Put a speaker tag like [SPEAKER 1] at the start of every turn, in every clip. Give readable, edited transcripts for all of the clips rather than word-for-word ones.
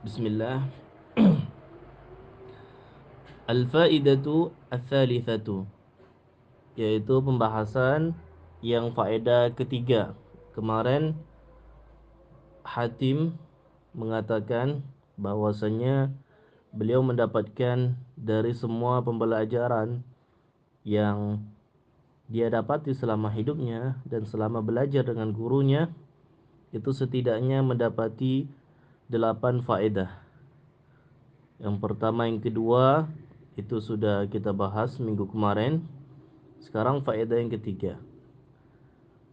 [SPEAKER 1] Bismillah. Al-faidatu ats-tsalitsatu, yaitu pembahasan yang faedah ketiga. Kemarin Hatim mengatakan bahwasanya beliau mendapatkan dari semua pembelajaran yang dia dapati selama hidupnya dan selama belajar dengan gurunya, itu setidaknya mendapati 8 faedah. Yang pertama, yang kedua itu sudah kita bahas minggu kemarin. Sekarang faedah yang ketiga.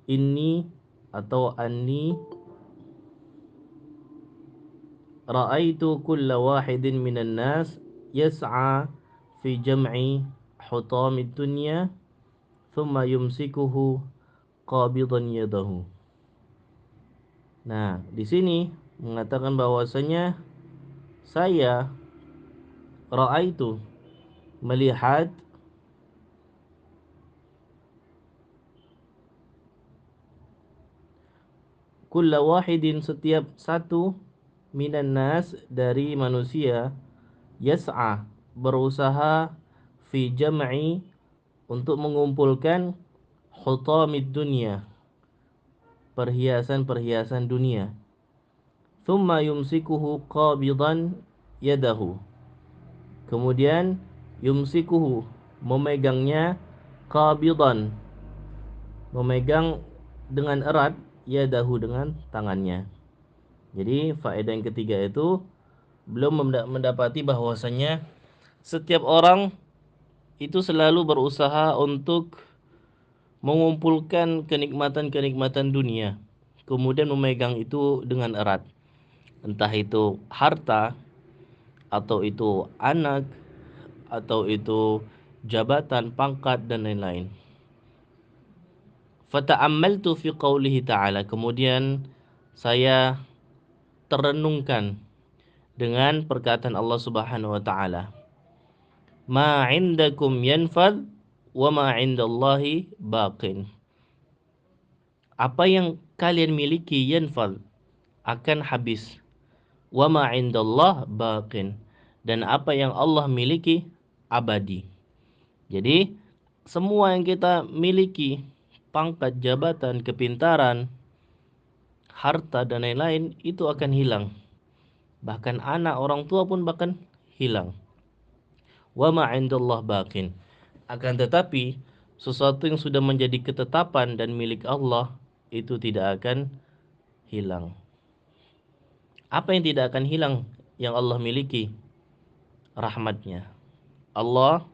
[SPEAKER 1] Ini atau anni ra'aitu kulla wahidin minan nas yas'a fi jam'i hutamid dunya thumma yumsikuhu qabidan yadahu. Nah, di sini mengatakan bahwasanya saya ra'aitu melihat kulla wahidin setiap satu minan nas dari manusia yas'a berusaha fi jam'i untuk mengumpulkan hutamid dunia, perhiasan-perhiasan dunia. Thumma yumsikuhu qabidan yadahu. Kemudian yumsikuhu memegangnya, qabidan memegang dengan erat, yadahu dengan tangannya. Jadi faedah yang ketiga itu belum mendapati bahwasanya setiap orang itu selalu berusaha untuk mengumpulkan kenikmatan-kenikmatan dunia, kemudian memegang itu dengan erat. Entah itu harta, atau itu anak, atau itu jabatan, pangkat, dan lain-lain. Fata'ammaltu fi qawlihi ta'ala. Kemudian saya terenungkan dengan perkataan Allah Subhanahu wa taala. Ma 'indakum yanfad wa ma 'indallahi baqin. Apa yang kalian miliki yanfad, akan habis. Wa ma 'indallah baqin. Dan apa yang Allah miliki abadi. Jadi semua yang kita miliki, pangkat, jabatan, kepintaran, harta, dan lain-lain, itu akan hilang. Bahkan anak, orang tua pun bahkan hilang. Wa ma 'indallah baqin. Akan tetapi sesuatu yang sudah menjadi ketetapan dan milik Allah itu tidak akan hilang. Apa yang tidak akan hilang yang Allah miliki? Rahmatnya. Allah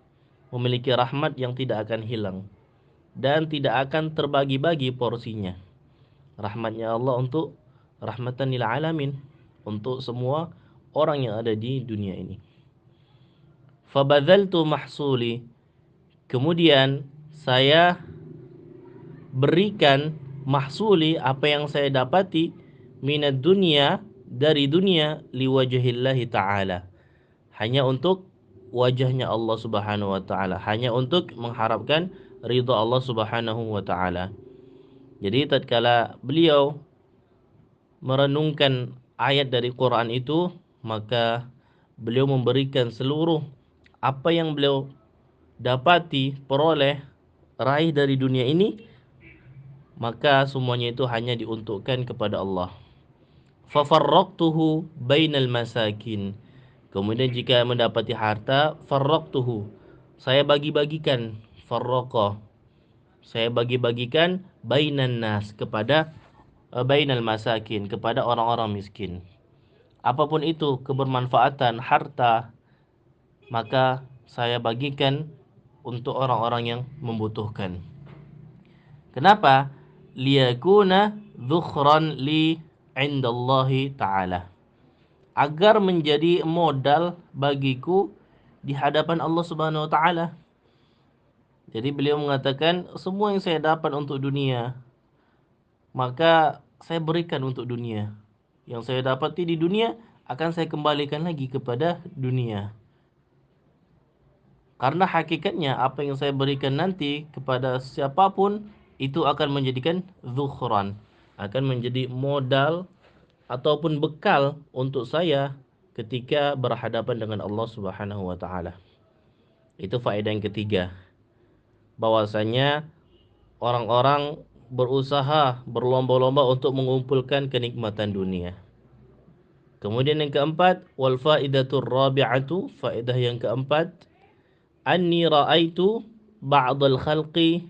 [SPEAKER 1] memiliki rahmat yang tidak akan hilang dan tidak akan terbagi-bagi porsinya. Rahmatnya Allah untuk rahmatan lil alamin, untuk semua orang yang ada di dunia ini. Fabadzaltu mahsuli. Kemudian saya berikan mahsuli, apa yang saya dapati, minad dunia, dari dunia, liwajhillahi ta'ala, hanya untuk wajahnya Allah Subhanahu wa taala, hanya untuk mengharapkan ridha Allah Subhanahu wa taala. Jadi tatkala beliau merenungkan ayat dari Quran itu, maka beliau memberikan seluruh apa yang beliau dapati, peroleh, raih dari dunia ini, maka semuanya itu hanya diuntukkan kepada Allah. Fafarraqtuhu bainal masakin. Kemudian jika mendapati harta, farraqtuhu, saya bagi-bagikan, farraqa, saya bagi-bagikan, bainan nas, kepada bainal masakin, kepada orang-orang miskin. Apapun itu kebermanfaatan harta, maka saya bagikan untuk orang-orang yang membutuhkan. Kenapa? Liyakuna dzukhran li indallahi ta'ala, agar menjadi modal bagiku di hadapan Allah Subhanahu wa taala. Jadi beliau mengatakan semua yang saya dapat untuk dunia, maka saya berikan untuk dunia. Yang saya dapati di dunia akan saya kembalikan lagi kepada dunia. Karena hakikatnya apa yang saya berikan nanti kepada siapapun itu akan menjadikan zukhran, akan menjadi modal ataupun bekal untuk saya ketika berhadapan dengan Allah Subhanahu wa taala. Itu faedah yang ketiga. Bahwasanya orang-orang berusaha berlomba-lomba untuk mengumpulkan kenikmatan dunia. Kemudian yang keempat, wal faidatur rabi'atu, faedah yang keempat, anni ra'aitu ba'dal khalqi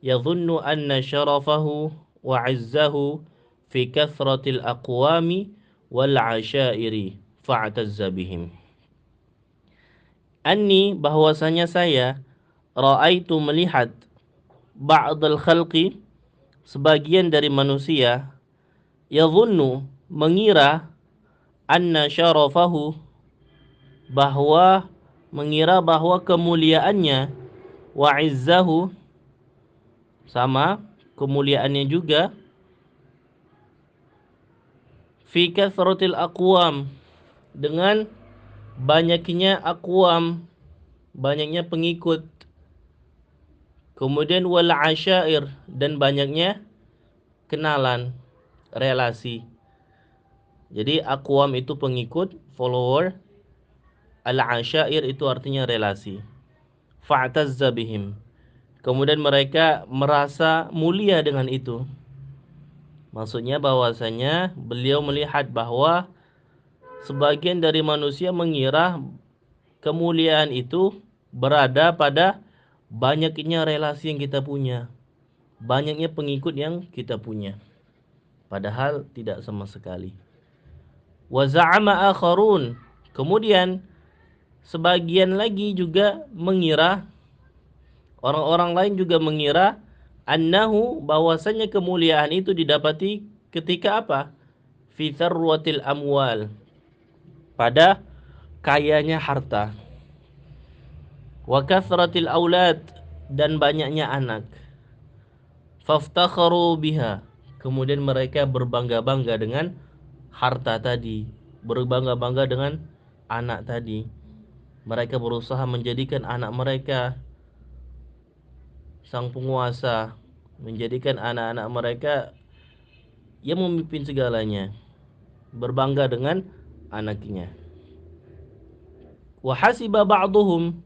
[SPEAKER 1] yadhunnu anna syarafahu wa 'izzahu fi kathratil aqwami wal 'asyairi fa'tazza bihim. Anni, bahwasanya saya, ra'aitu, melihat, ba'dal khalqi, sebagian dari manusia, yadhunnu, mengira, anna syarafahu, bahwa, mengira bahwa kemuliaannya, wa izzahu, sama kemuliaannya juga, fi kathratil aqwam, dengan banyaknya aqwam, banyaknya pengikut, kemudian wal asyair, dan banyaknya kenalan, relasi. Jadi aqwam itu pengikut, follower, al asyair itu artinya relasi. Fa'tazza bihim, kemudian mereka merasa mulia dengan itu. Maksudnya bahwasanya beliau melihat bahwa sebagian dari manusia mengira kemuliaan itu berada pada banyaknya relasi yang kita punya, banyaknya pengikut yang kita punya. Padahal tidak sama sekali. Wa za'ama akharun, kemudian sebagian lagi juga mengira, orang-orang lain juga mengira, annahu, bahwasanya kemuliaan itu didapati ketika apa? Fi tharwatil amwal, pada kayanya harta, wa kathratil aulad, dan banyaknya anak. Faftakharu biha, kemudian mereka berbangga-bangga dengan harta tadi, berbangga-bangga dengan anak tadi. Mereka berusaha menjadikan anak mereka sang penguasa, menjadikan anak-anak mereka yang memimpin segalanya, berbangga dengan anaknya. Wa hasiba ba'duhum,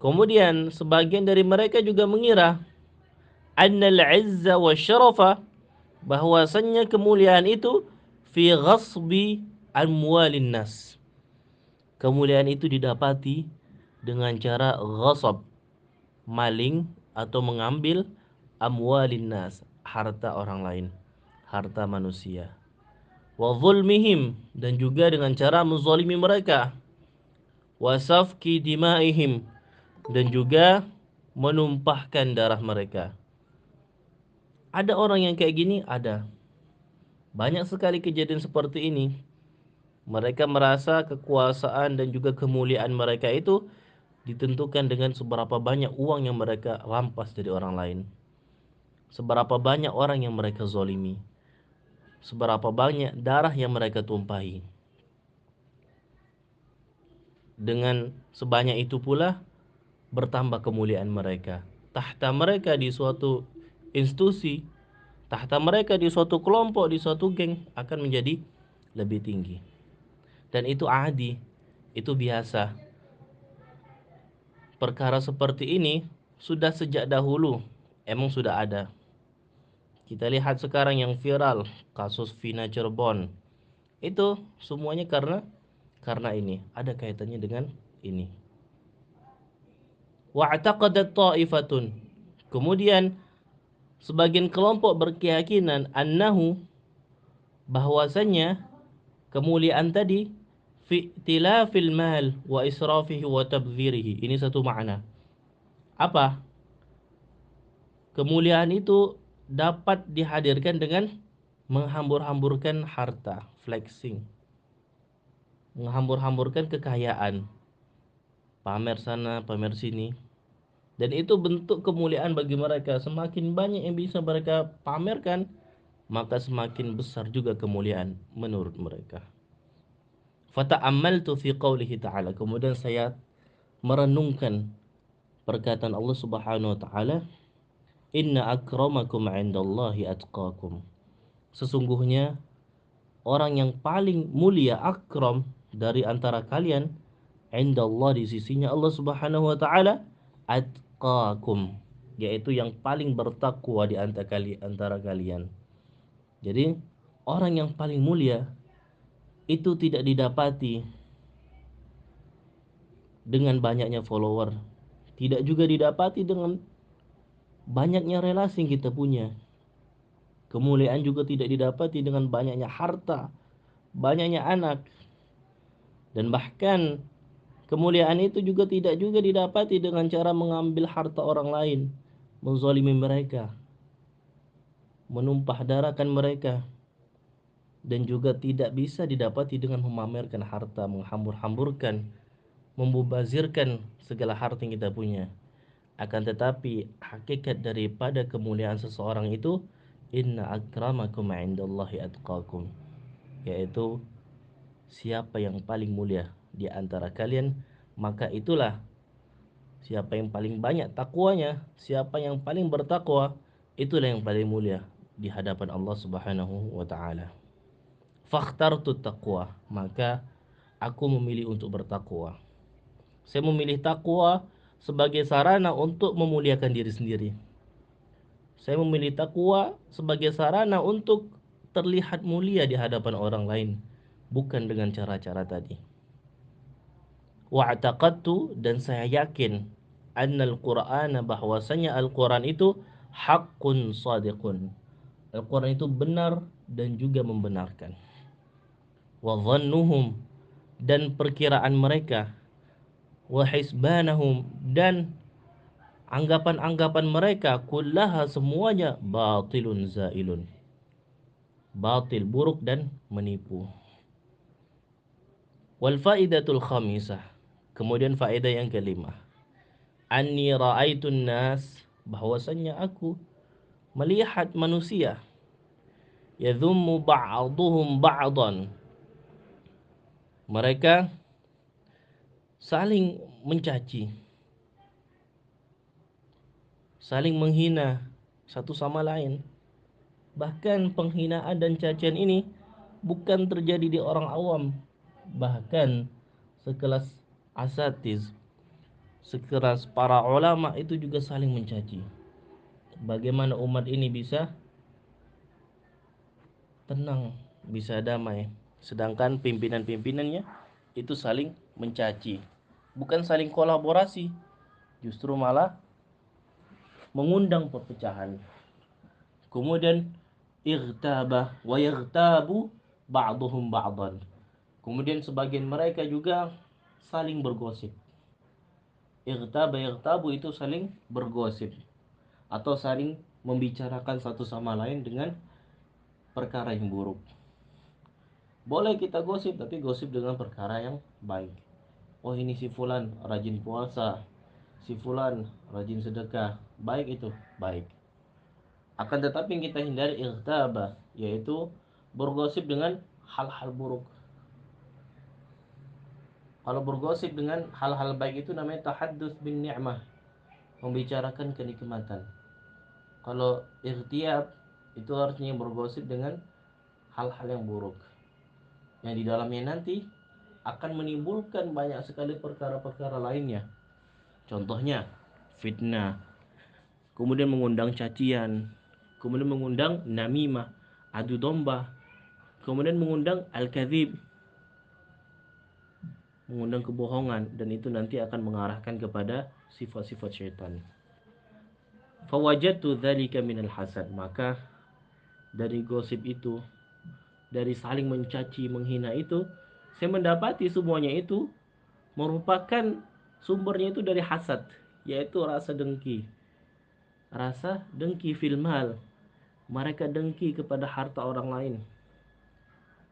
[SPEAKER 1] kemudian sebagian dari mereka juga mengira, annal izza wa syarafa, bahwasannya kemuliaan itu fi ghasbi amwalin nas. Kemuliaan itu didapati dengan cara ghasab, maling atau mengambil, amwalin nas, harta orang lain, harta manusia. Wa zulmihim, dan juga dengan cara menzalimi mereka. Wa safki dimaihim, dan juga menumpahkan darah mereka. Ada orang yang kayak gini, ada. Banyak sekali kejadian seperti ini. Mereka merasa kekuasaan dan juga kemuliaan mereka itu ditentukan dengan seberapa banyak uang yang mereka rampas dari orang lain, seberapa banyak orang yang mereka zolimi, seberapa banyak darah yang mereka tumpahi. Dengan sebanyak itu pula bertambah kemuliaan mereka. Tahta mereka di suatu institusi, tahta mereka di suatu kelompok, di suatu geng akan menjadi lebih tinggi. Dan itu adi, itu biasa. Perkara seperti ini sudah sejak dahulu, emang sudah ada. Kita lihat sekarang yang viral, kasus Vina Cirebon. Itu semuanya karena ini, ada kaitannya dengan ini. Wa'taqadat ta'ifatun, kemudian sebagian kelompok berkeyakinan, annahu, bahwasanya kemuliaan tadi, fi tilafil mal wa israfihi wa tabdzirihi. Ini satu makna. Apa? Kemuliaan itu dapat dihadirkan dengan menghambur-hamburkan harta, flexing, menghambur-hamburkan kekayaan, pamer sana, pamer sini. Dan itu bentuk kemuliaan bagi mereka. Semakin banyak yang bisa mereka pamerkan, maka semakin besar juga kemuliaan menurut mereka. Fata'ammaltu fi qawlihi ta'ala, kemudian saya merenungkan perkataan Allah Subhanahu wa taala, inna akramakum 'indallahi atqakum. Sesungguhnya orang yang paling mulia, akram, dari antara kalian indallah di sisinya Allah Subhanahu wa taala atqakum, yaitu yang paling bertakwa di antara kalian. Jadi orang yang paling mulia itu tidak didapati dengan banyaknya follower, tidak juga didapati dengan banyaknya relasi yang kita punya. Kemuliaan juga tidak didapati dengan banyaknya harta, banyaknya anak, dan bahkan kemuliaan itu juga tidak juga didapati dengan cara mengambil harta orang lain, menzalimi mereka, menumpah darahkan mereka, dan juga tidak bisa didapati dengan memamerkan harta, menghambur-hamburkan, membubazirkan segala harta yang kita punya. Akan tetapi hakikat daripada kemuliaan seseorang itu inna akramakum indallahi atqakum, yaitu siapa yang paling mulia di antara kalian, maka itulah siapa yang paling banyak takwanya, siapa yang paling bertakwa, itulah yang paling mulia di hadapan Allah Subhanahu wa taala. Fakhtartu taqwa, maka aku memilih untuk bertakwa. Saya memilih takwa sebagai sarana untuk memuliakan diri sendiri. Saya memilih takwa sebagai sarana untuk terlihat mulia di hadapan orang lain, bukan dengan cara-cara tadi. Wa'taqadtu, dan saya yakin annal Qur'ana, bahwasanya Al-Qur'an itu haqqun shadiqun. Al-Qur'an itu benar dan juga membenarkan. Wa dhannuhum, dan perkiraan mereka, wa hisbanahum, dan anggapan-anggapan mereka, kullaha, semuanya, batilun zailun, batil, buruk dan menipu. Wal faidatul khamisah, kemudian faedah yang kelima, anni ra'aitun nas, bahwasanya aku melihat manusia, yadhummu ba'duhum ba'dan, mereka saling mencaci, saling menghina satu sama lain. Bahkan penghinaan dan cacian ini bukan terjadi di orang awam, bahkan sekelas asatiz, sekelas para ulama itu juga saling mencaci. Bagaimana umat ini bisa tenang, bisa damai, sedangkan pimpinan-pimpinannya itu saling mencaci, bukan saling kolaborasi, justru malah mengundang perpecahan. Kemudian irtaba wa yaghtabu ba'dhum ba'dan, kemudian sebagian mereka juga saling bergosip. Irtaba yaghtabu itu saling bergosip atau saling membicarakan satu sama lain dengan perkara yang buruk. Boleh kita gosip, tapi gosip dengan perkara yang baik. Oh, ini si fulan rajin puasa, si fulan rajin sedekah, baik itu, baik. Akan tetapi yang kita hindari irtaba, yaitu bergosip dengan hal-hal buruk. Kalau bergosip dengan hal-hal baik itu namanya tahaddus bin ni'mah, membicarakan kenikmatan. Kalau irtiab itu artinya bergosip dengan hal-hal yang buruk, yang di dalamnya nanti akan menimbulkan banyak sekali perkara-perkara lainnya. Contohnya fitnah, kemudian mengundang cacian, kemudian mengundang namimah, adu domba, kemudian mengundang al-kadzib, mengundang kebohongan, dan itu nanti akan mengarahkan kepada sifat-sifat syaitan. Fawajadtu dzalika minal hasad, maka dari gosip itu, dari saling mencaci menghina itu, saya mendapati semuanya itu merupakan sumbernya itu dari hasad, yaitu rasa dengki. Rasa dengki fil mal, mereka dengki kepada harta orang lain.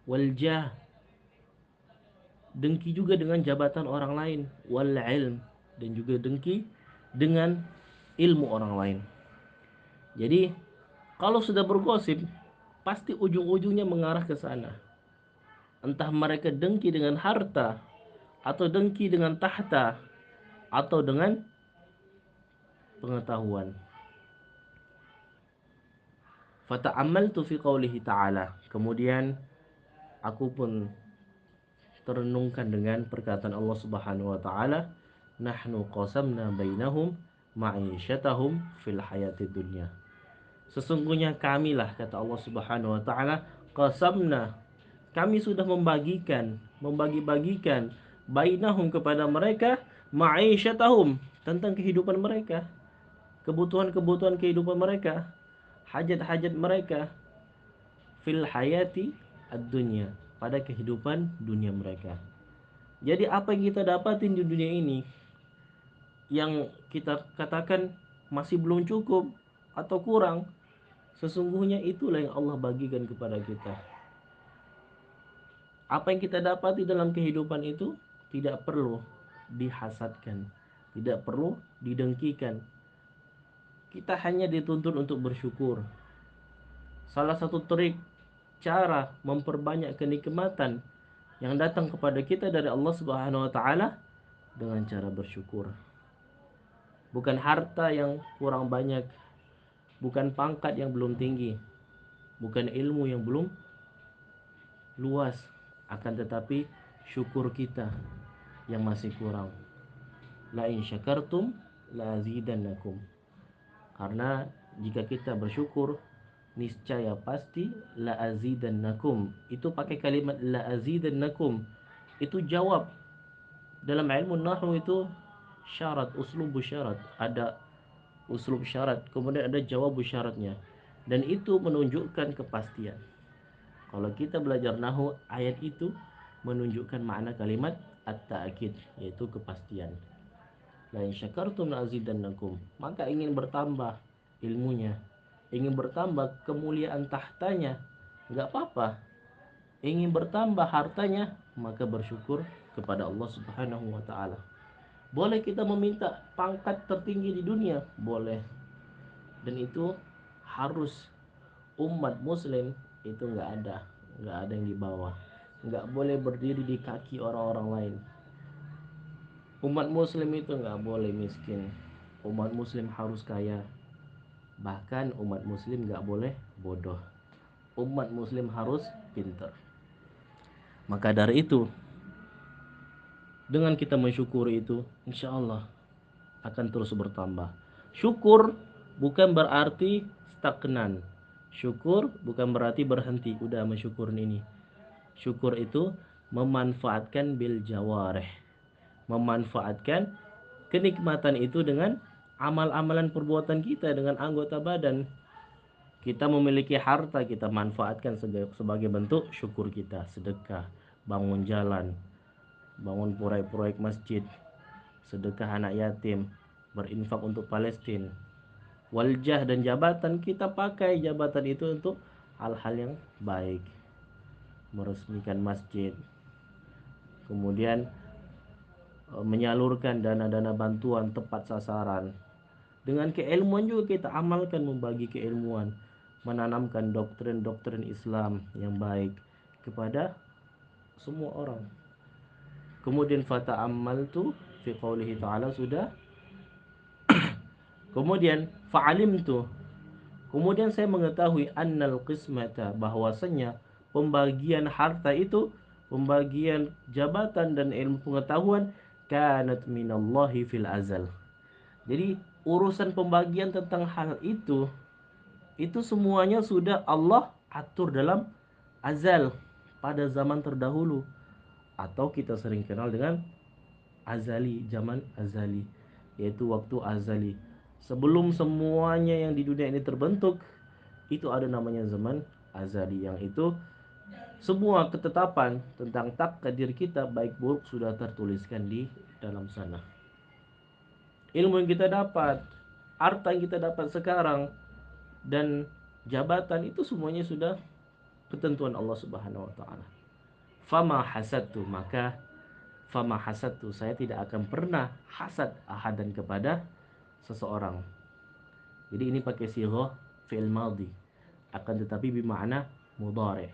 [SPEAKER 1] Wal jah, dengki juga dengan jabatan orang lain. Wal ilm, dan juga dengki dengan ilmu orang lain. Jadi kalau sudah bergosip, pasti ujung-ujungnya mengarah ke sana. Entah mereka dengki dengan harta, atau dengki dengan tahta, atau dengan pengetahuan. Fata'ammaltu fi qawlihi ta'ala, kemudian aku pun terenungkan dengan perkataan Allah Subhanahu wa taala, nahnu qasamna bainahum ma'isyatahum fil hayatid dunya. Sesungguhnya kamilah, kata Allah Subhanahu wa taala, qasamna, kami sudah membagi-bagikan bainahum kepada mereka ma'isyatahum, tentang kehidupan mereka, kebutuhan-kebutuhan kehidupan mereka, hajat-hajat mereka, fil hayati ad-dunya, pada kehidupan dunia mereka. Jadi apa yang kita dapatin di dunia ini yang kita katakan masih belum cukup atau kurang, sesungguhnya itulah yang Allah bagikan kepada kita. Apa yang kita dapati dalam kehidupan itu tidak perlu dihasadkan, tidak perlu didengkikan. Kita hanya dituntut untuk bersyukur. Salah satu trik cara memperbanyak kenikmatan yang datang kepada kita dari Allah Subhanahu wa taala dengan cara bersyukur. Bukan harta yang kurang banyak, bukan pangkat yang belum tinggi, bukan ilmu yang belum luas, akan tetapi syukur kita yang masih kurang. La in syakartum la azidannakum. Karena jika kita bersyukur, niscaya pasti la azidannakum. Itu pakai kalimat la azidannakum. Itu jawab. Dalam ilmu nahwu itu syarat, uslub syarat. Ada uslub syarat, kemudian ada jawab syaratnya. Dan itu menunjukkan kepastian. Kalau kita belajar nahwu, ayat itu menunjukkan makna kalimat at-ta'kid, yaitu kepastian. La in syakartum la azidannakum. Maka ingin bertambah ilmunya, ingin bertambah kemuliaan tahtanya, enggak apa-apa. Ingin bertambah hartanya, maka bersyukur kepada Allah Subhanahu wa taala. Boleh kita meminta pangkat tertinggi di dunia, boleh. Dan itu harus umat muslim itu enggak ada yang di bawah. Enggak boleh berdiri di kaki orang-orang lain. Umat muslim itu enggak boleh miskin. Umat muslim harus kaya. Bahkan umat muslim enggak boleh bodoh. Umat muslim harus pintar. Maka dari itu, dengan kita mensyukuri itu, insya Allah akan terus bertambah. Syukur bukan berarti stagnan. Syukur bukan berarti berhenti, udah mensyukur ini. Syukur itu memanfaatkan bil jawareh. Memanfaatkan kenikmatan itu dengan amal-amalan perbuatan kita, dengan anggota badan. Kita memiliki harta, kita manfaatkan sebagai bentuk syukur kita. Sedekah, bangun jalan, bangun proyek-proyek masjid, sedekah anak yatim, berinfak untuk Palestina. Waljah dan jabatan, kita pakai jabatan itu untuk hal-hal yang baik. Meresmikan masjid, kemudian menyalurkan dana-dana bantuan tepat sasaran. Dengan keilmuan juga kita amalkan, membagi keilmuan, menanamkan doktrin-doktrin Islam yang baik kepada semua orang. Kemudian fata'ammaltu fi qaulihi ta'ala sudah. Kemudian fa'alimtu, kemudian saya mengetahui annal qismata, bahwasanya pembagian harta itu, pembagian jabatan dan ilmu pengetahuan, kanat minallahi fil azal. Jadi urusan pembagian tentang hal itu semuanya sudah Allah atur dalam azal, pada zaman terdahulu, atau kita sering kenal dengan azali, zaman azali, yaitu waktu azali. Sebelum semuanya yang di dunia ini terbentuk, itu ada namanya zaman azali, yang itu semua ketetapan tentang takdir kita baik buruk sudah tertuliskan di dalam sana. Ilmu yang kita dapat, harta yang kita dapat sekarang, dan jabatan itu semuanya sudah ketentuan Allah Subhanahu wa taala. Fama hasadtu, maka fama hasadtu, saya tidak akan pernah hasad ahadan kepada seseorang. Jadi ini pakai sighah fi'il madhi, akan tetapi bermakna mudhari'.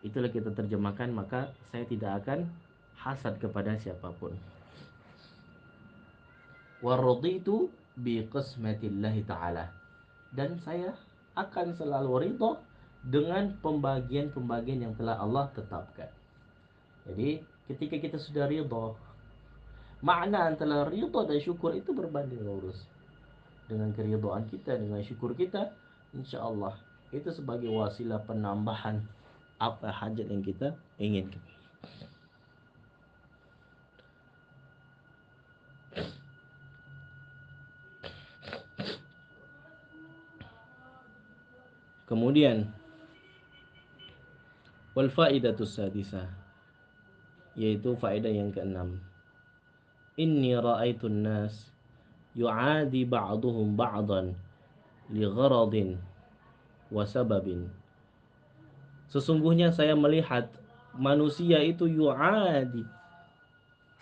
[SPEAKER 1] Itulah kita terjemahkan, maka saya tidak akan hasad kepada siapapun. Wa raditu bi qismatillahi ta'ala, dan saya akan selalu ridha dengan pembagian-pembagian yang telah Allah tetapkan. Jadi ketika kita sudah ridho, makna antara ridho dan syukur itu berbanding lurus. Dengan keridhaan kita, dengan syukur kita, insya Allah itu sebagai wasilah penambahan apa hajat yang kita inginkan. Kemudian wal faidatus sadisah, yaitu faedah yang keenam. Inni ra'aitun nas yu'adi ba'duhum ba'dan li gharadin wa sababin. Sesungguhnya saya melihat manusia itu yu'adi,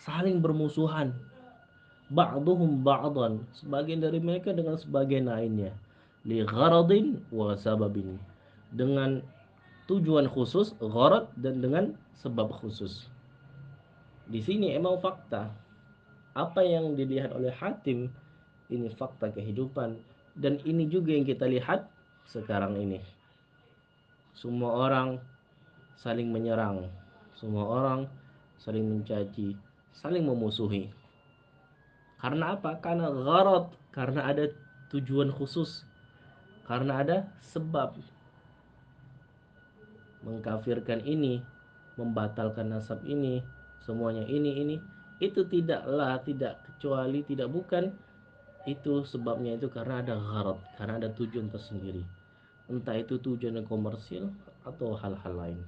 [SPEAKER 1] saling bermusuhan, ba'duhum ba'dan, sebagian dari mereka dengan sebagian lainnya, li gharadin wa sababin, dengan tujuan khusus, gharad, dan dengan sebab khusus. Di sini emang fakta apa yang dilihat oleh Hatim ini fakta kehidupan, dan ini juga yang kita lihat sekarang ini. Semua orang saling menyerang, semua orang saling mencaci, saling memusuhi. Karena apa? Karena gharad, karena ada tujuan khusus, karena ada sebab. Mengkafirkan ini, membatalkan nasab ini, semuanya ini itu tidaklah, tidak kecuali, tidak bukan itu sebabnya, itu karena ada gharad, karena ada tujuan tersendiri, entah itu tujuan komersil atau hal-hal lain.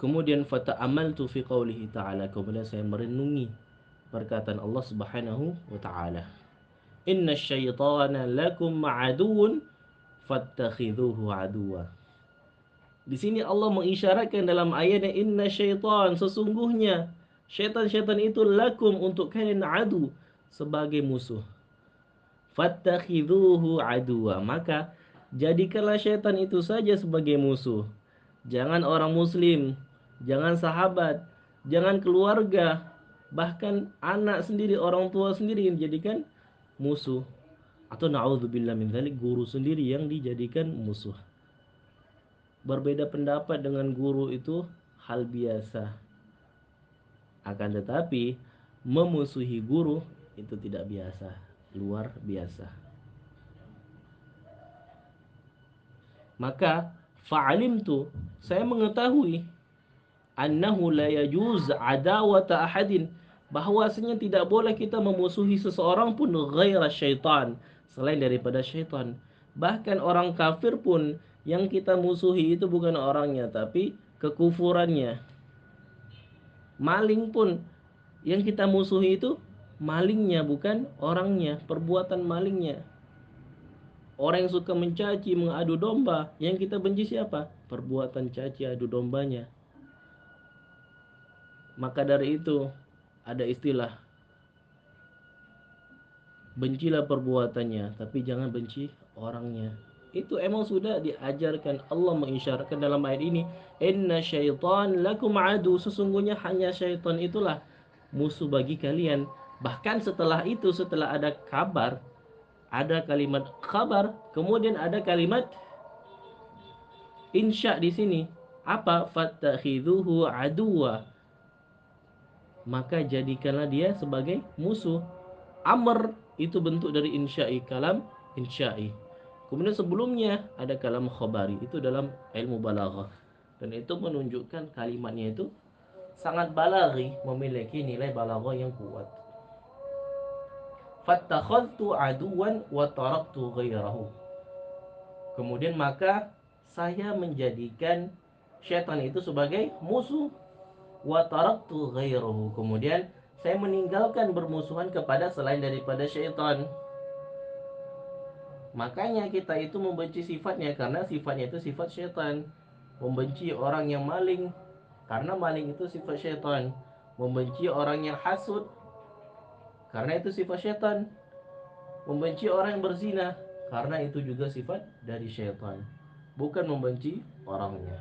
[SPEAKER 1] Kemudian fata'amaltu fi qawlihi ta'ala, kemudian saya merenungi perkataan Allah Subhanahu wa taala, inna syaitana lakum aduun fattakhidhuhu aduwa. Di sini Allah mengisyaratkan dalam ayatnya, inna syaitan, sesungguhnya syaitan-syaitan itu lakum, untuk kalian, adu, sebagai musuh. Fattakhidhuhu aduwa, maka jadikanlah syaitan itu saja sebagai musuh. Jangan orang muslim, jangan sahabat, jangan keluarga, bahkan anak sendiri, orang tua sendiri yang dijadikan musuh. Atau na'udzubillah min dzalik, guru sendiri yang dijadikan musuh. Berbeda pendapat dengan guru itu hal biasa. Akan tetapi memusuhi guru itu tidak biasa, luar biasa. Maka fa'alimtu, saya mengetahui, annahu la yajuz adawata ahadin, bahwasanya tidak boleh kita memusuhi seseorang pun ghaira syaitan, selain daripada syaitan. Bahkan orang kafir pun yang kita musuhi itu bukan orangnya, tapi kekufurannya. Maling pun yang kita musuhi itu malingnya, bukan orangnya, perbuatan malingnya. Orang yang suka mencaci, mengadu domba, yang kita benci siapa? Perbuatan caci adu dombanya. Maka dari itu ada istilah, bencilah perbuatannya tapi jangan benci orangnya. Itu emang sudah diajarkan, Allah mengisyaratkan dalam ayat ini, inna syaitan lakum adu, sesungguhnya hanya syaitan itulah musuh bagi kalian. Bahkan setelah itu, setelah ada kabar, ada kalimat khabar, kemudian ada kalimat insya di sini. Apa? Fattakhidhuhu aduwa, maka jadikanlah dia sebagai musuh. Amr itu bentuk dari insya'i, kalam insya'i. Kemudian sebelumnya ada kalam khabari, itu dalam ilmu balaghah, dan itu menunjukkan kalimatnya itu sangat balaghi, memiliki nilai balaghah yang kuat. Fattakhadtu aduwan wa taraktu ghairahu, kemudian maka saya menjadikan syaitan itu sebagai musuh, wa taraktu ghairahu, kemudian saya meninggalkan bermusuhan kepada selain daripada syaitan. Makanya kita itu membenci sifatnya, karena sifatnya itu sifat syaitan. Membenci orang yang maling, karena maling itu sifat syaitan. Membenci orang yang hasud, karena itu sifat syaitan. Membenci orang yang berzina, karena itu juga sifat dari syaitan, bukan membenci orangnya.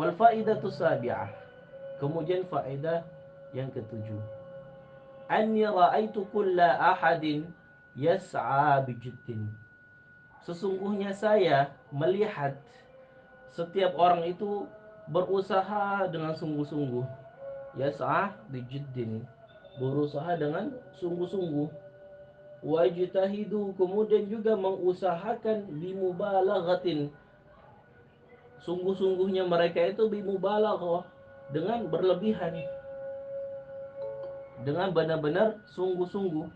[SPEAKER 1] Wal faidatu sabi'ah, kemudian faedah yang ketujuh, anni ra'aitu kulla ahadin yas'a bijiddin, sesungguhnya saya melihat setiap orang itu berusaha dengan sungguh-sungguh. Yas'ah bijiddin, berusaha dengan sungguh-sungguh. Wajtahidu, kemudian juga mengusahakan bimubalaghatin, sungguh-sungguhnya mereka itu bimubalaghah, dengan berlebihan, dengan benar-benar sungguh-sungguh.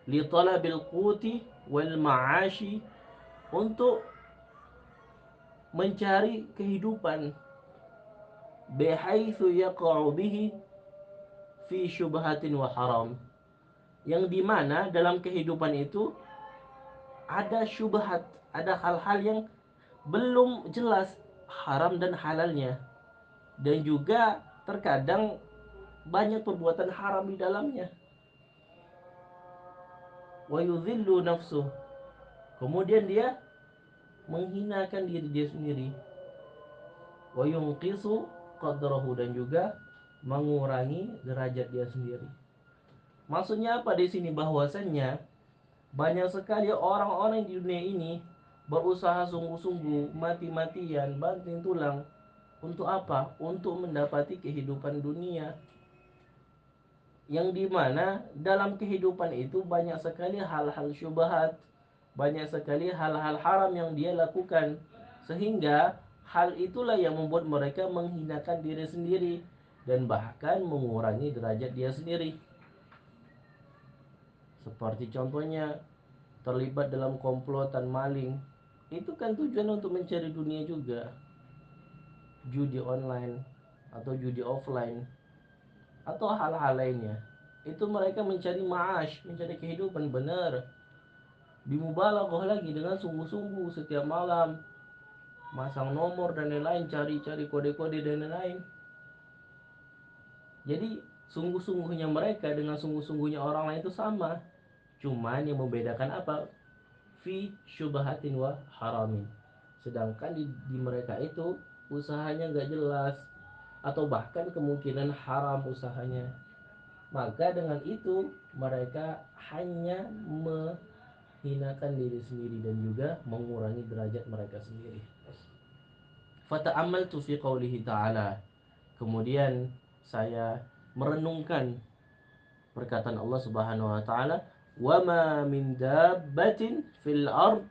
[SPEAKER 1] Li talabil quti wal ma'ashi, untuk mencari kehidupan. Bihaitsu yaqa'u bihi fi syubhatin wa haram, yang dimana dalam kehidupan itu ada syubhat, ada hal-hal yang belum jelas haram dan halalnya, dan juga terkadang banyak perbuatan haram di dalamnya. Wa yudhillu nafsuh, kemudian dia menghinakan diri dia sendiri. Wa yunqisu qadrahu, dan juga mengurangi derajat dia sendiri. Maksudnya apa di sini? Bahwasannya banyak sekali orang-orang di dunia ini berusaha sungguh-sungguh, mati-matian, banting tulang. Untuk apa? Untuk mendapati kehidupan dunia, yang dimana dalam kehidupan itu banyak sekali hal-hal syubhat, banyak sekali hal-hal haram yang dia lakukan, sehingga hal itulah yang membuat mereka menghinakan diri sendiri dan bahkan mengurangi derajat dia sendiri. Seperti contohnya terlibat dalam komplotan maling, itu kan tujuan untuk mencari dunia juga. Judi online atau judi offline atau hal-hal lainnya, itu mereka mencari ma'ash, mencari kehidupan, benar. Bimubalaghah lagi, dengan sungguh-sungguh, setiap malam masang nomor dan lain-lain, cari-cari kode-kode dan lain-lain. Jadi sungguh-sungguhnya mereka dengan sungguh-sungguhnya orang lain itu sama, cuman yang membedakan apa? Fi syubhatin wa haramin. Sedangkan di mereka itu usahanya nggak jelas, atau bahkan kemungkinan haram usahanya. Maka dengan itu mereka hanya menghinakan diri sendiri dan juga mengurangi derajat mereka sendiri. Fata'ammaltu fi qawlihi ta'ala, kemudian saya merenungkan perkataan Allah Subhanahu wa taala, "Wa ma min dabbatin fil ard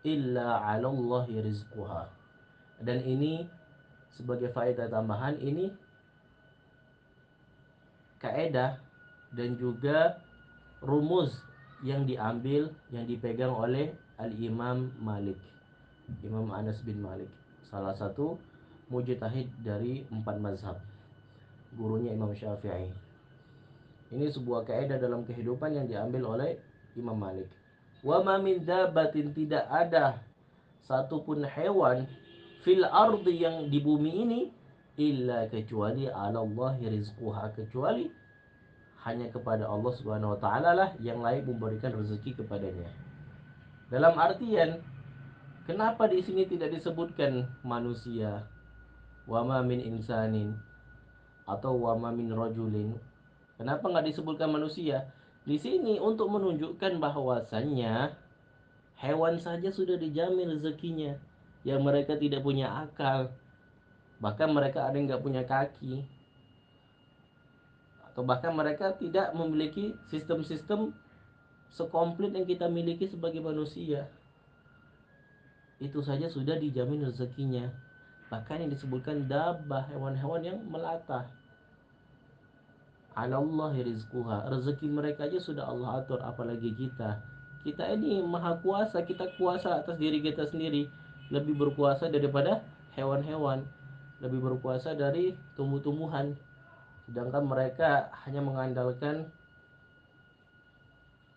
[SPEAKER 1] illa 'ala Allahi rizquha." Dan ini sebagai faedah tambahan, ini kaedah dan juga rumus yang diambil, yang dipegang oleh Al-Imam Malik, Imam Anas bin Malik, salah satu mujtahid dari 4 mazhab, gurunya Imam Syafi'i. Ini sebuah kaidah dalam kehidupan yang diambil oleh Imam Malik. Wa ma min dabbatin, tidak ada satupun hewan fil ardi, yang di bumi ini, illa, kecuali, ala Allahi rizquha, kecuali hanya kepada Allah Subhanahu wa taala lah yang layak memberikan rezeki kepadanya. Dalam artian, kenapa di sini tidak disebutkan manusia, wa ma min insanin, atau wa ma min rajulin? Kenapa nggak disebutkan manusia? Di sini untuk menunjukkan bahwasannya hewan saja sudah dijamin rezekinya, yang mereka tidak punya akal, bahkan mereka ada yang nggak punya kaki, atau bahkan mereka tidak memiliki sistem-sistem sekomplit yang kita miliki sebagai manusia. Itu saja sudah dijamin rezekinya. Bahkan yang disebutkan dabah, hewan-hewan yang melata. Alallahi rizquha, rezeki mereka aja sudah Allah atur, apalagi kita. Kita ini maha kuasa, kita kuasa atas diri kita sendiri, lebih berkuasa daripada hewan-hewan, lebih berkuasa dari tumbuh-tumbuhan. Sedangkan mereka hanya mengandalkan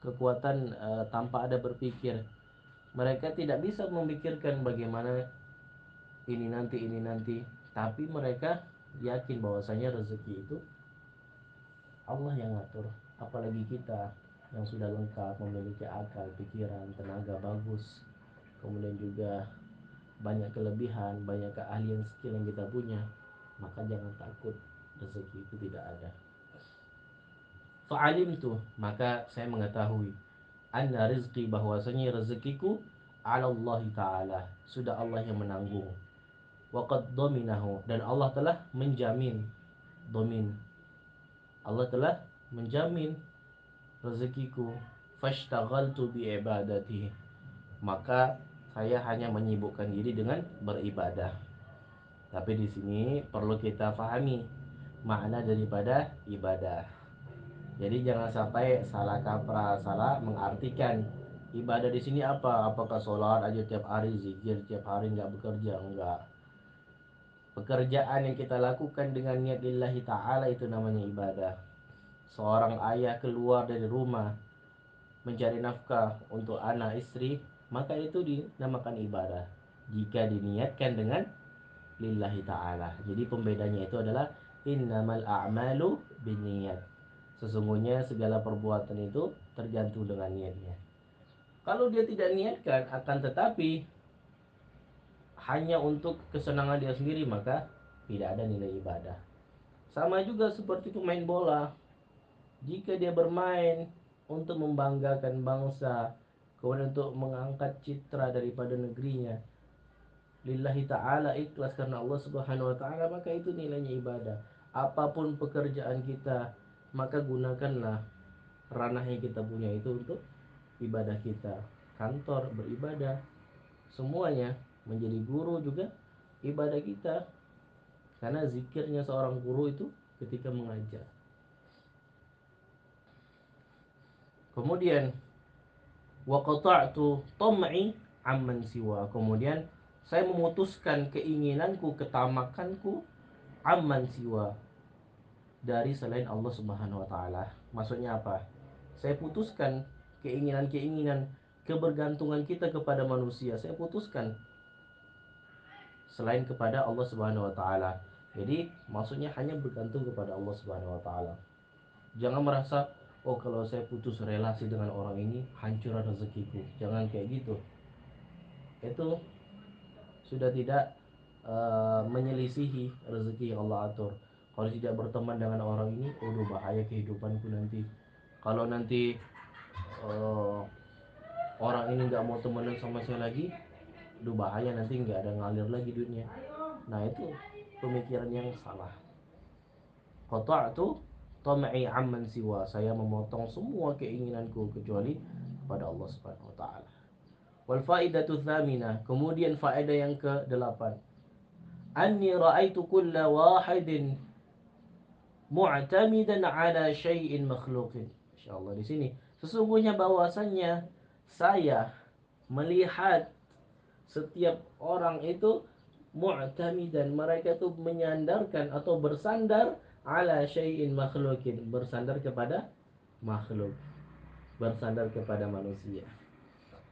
[SPEAKER 1] kekuatan tanpa ada berpikir. Mereka tidak bisa memikirkan bagaimana ini nanti, tapi mereka yakin bahwasanya rezeki itu Allah yang ngatur. Apalagi kita yang sudah lengkap, memiliki akal, pikiran, tenaga bagus, kemudian juga banyak kelebihan, banyak keahlian, skill yang kita punya, maka jangan takut rezeki itu tidak ada. Fa'alim tuh, maka saya mengetahui, anna rizqi, bahwasanya rezekiku, 'ala Allah taala, sudah Allah yang menanggung. Wa qad dhaminahu, dan Allah telah menjamin. Dhamin, Allah telah menjamin rezekiku. Fashtaghaltu bi ibadatihi, maka saya hanya menyibukkan diri dengan beribadah. Tapi di sini perlu kita pahami makna daripada ibadah. Jadi jangan sampai salah kaprah, salah mengartikan ibadah di sini apa? Apakah sholat aja tiap hari, zikir tiap hari, nggak bekerja? Enggak. Pekerjaan yang kita lakukan dengan niat lillahi ta'ala itu namanya ibadah. Seorang ayah keluar dari rumah mencari nafkah untuk anak istri, maka itu dinamakan ibadah jika diniatkan dengan lillahi ta'ala. Jadi pembedanya itu adalah innamal a'malu binniyat. Sesungguhnya segala perbuatan itu tergantung dengan niatnya. Kalau dia tidak niatkan akan tetapi hanya untuk kesenangan dia sendiri, maka tidak ada nilai ibadah. Sama juga seperti pemain bola. Jika dia bermain untuk membanggakan bangsa, kemudian untuk mengangkat citra daripada negerinya, lillahi ta'ala, ikhlas karena Allah subhanahu wa ta'ala, maka itu nilainya ibadah. Apapun pekerjaan kita, maka gunakanlah ranah yang kita punya itu untuk ibadah kita. Kantor beribadah, semuanya. Menjadi guru juga ibadah kita, karena zikirnya seorang guru itu ketika mengajar. Kemudian wa qata'tu tam'i amman siwa, kemudian saya memutuskan keinginanku, ketamakanku, amman siwa, dari selain Allah Subhanahu wa taala. Maksudnya apa? Saya putuskan keinginan-keinginan, kebergantungan kita kepada manusia, saya putuskan selain kepada Allah Subhanahu wa taala. Jadi maksudnya hanya bergantung kepada Allah Subhanahu wa taala. Jangan merasa, oh kalau saya putus relasi dengan orang ini hancur rezekiku. Jangan kayak gitu. Itu sudah tidak menyelisihi rezeki yang Allah atur. Kalau tidak berteman dengan orang ini, udah bahaya kehidupanku nanti. Kalau nanti uh, orang ini nggak mau temenan sama saya lagi, udah bahaya nanti nggak ada ngalir lagi dunia. Nah itu pemikiran yang salah. Qata'tu tam'i amman siwa, saya memotong semua keinginanku kecuali kepada Allah Subhanahu wa taala. Wal faidatu tsaminah, kemudian faedah yang ke-8, anni ra'aitu kulla wahidin mu'tamidan ala syai'in makhluqin. Insyaallah di sini sesungguhnya bahwasannya saya melihat setiap orang itu mu'tamidan, mereka itu menyandarkan atau bersandar ala syai'in makhluqin, bersandar kepada makhluk, bersandar kepada manusia.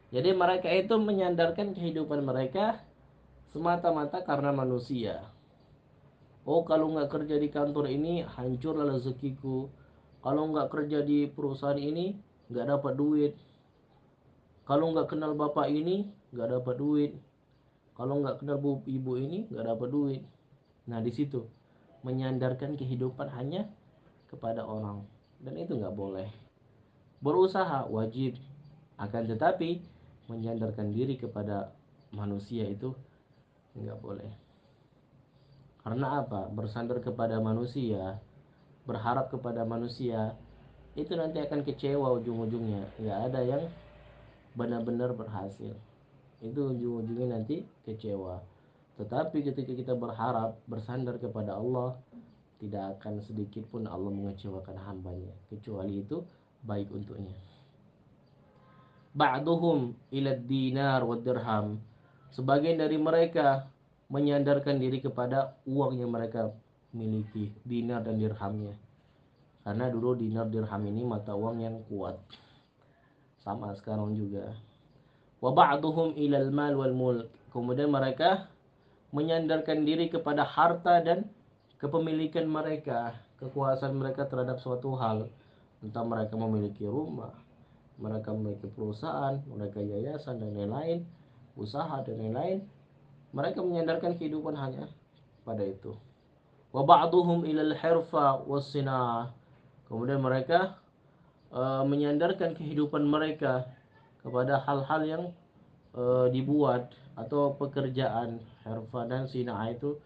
[SPEAKER 1] Jadi mereka itu menyandarkan kehidupan mereka semata-mata karena manusia. Oh kalau nggak kerja di kantor ini hancurlah rezekiku. Kalau nggak kerja di perusahaan ini nggak dapat duit. Kalau nggak kenal bapak ini nggak dapat duit. Kalau nggak kenal ibu ini nggak dapat duit. Nah di situ menyandarkan kehidupan hanya kepada orang, dan itu nggak boleh. Berusaha wajib, akan tetapi menyandarkan diri kepada manusia itu nggak boleh. Karena apa? Bersandar kepada manusia, berharap kepada manusia, itu nanti akan kecewa ujung-ujungnya. Nggak ada yang benar-benar berhasil. Itu ujung-ujungnya nanti kecewa. Tetapi ketika kita berharap, bersandar kepada Allah, tidak akan sedikit pun Allah mengecewakan hambanya, kecuali itu baik untuknya. Ba'duhum ila dinar wa dirham, sebagian dari mereka menyandarkan diri kepada uang yang mereka miliki, dinar dan dirhamnya. Karena dulu dinar dirham ini mata uang yang kuat, sama sekarang juga. Wa ba'duhum ilal mal wal mulk, kemudian mereka menyandarkan diri kepada harta dan kepemilikan mereka, kekuasaan mereka terhadap suatu hal. Entah mereka memiliki rumah, mereka memiliki perusahaan, mereka yayasan dan lain-lain, usaha dan lain-lain. Mereka menyandarkan kehidupan hanya pada itu. Wa ba'duhum ilal hirfa was-sina'ah, kemudian mereka menyandarkan kehidupan mereka kepada hal-hal yang dibuat, atau pekerjaan herfa dan sinaa itu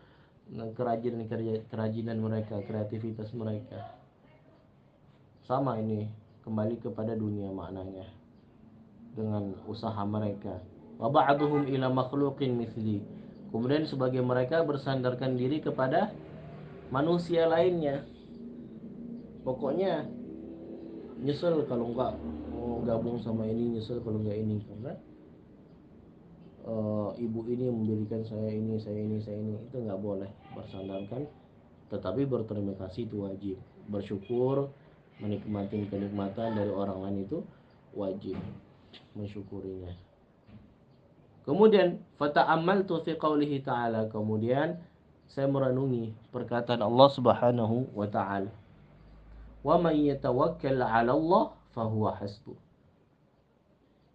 [SPEAKER 1] kerajinan mereka, kreativitas mereka. Sama ini kembali kepada dunia maknanya dengan usaha mereka. Wa ba'duhum ila makhluqin mithli. Kemudian sebagai mereka bersandarkan diri kepada manusia lainnya. Pokoknya nyesel kalau enggak mau gabung sama ini, nyesel kalau enggak ini, karena ibu ini memberikan saya ini, saya ini, itu nggak boleh bersandarkan. Tetapi berterima kasih itu wajib, bersyukur, menikmati kenikmatan dari orang lain itu wajib mensyukurinya. Kemudian fata'ammaltu fi qaulihi ta'ala, kemudian saya merenungi perkataan Allah Subhanahu wa taala, wa may yatawakkal 'ala Allah fahuwa hasbuh.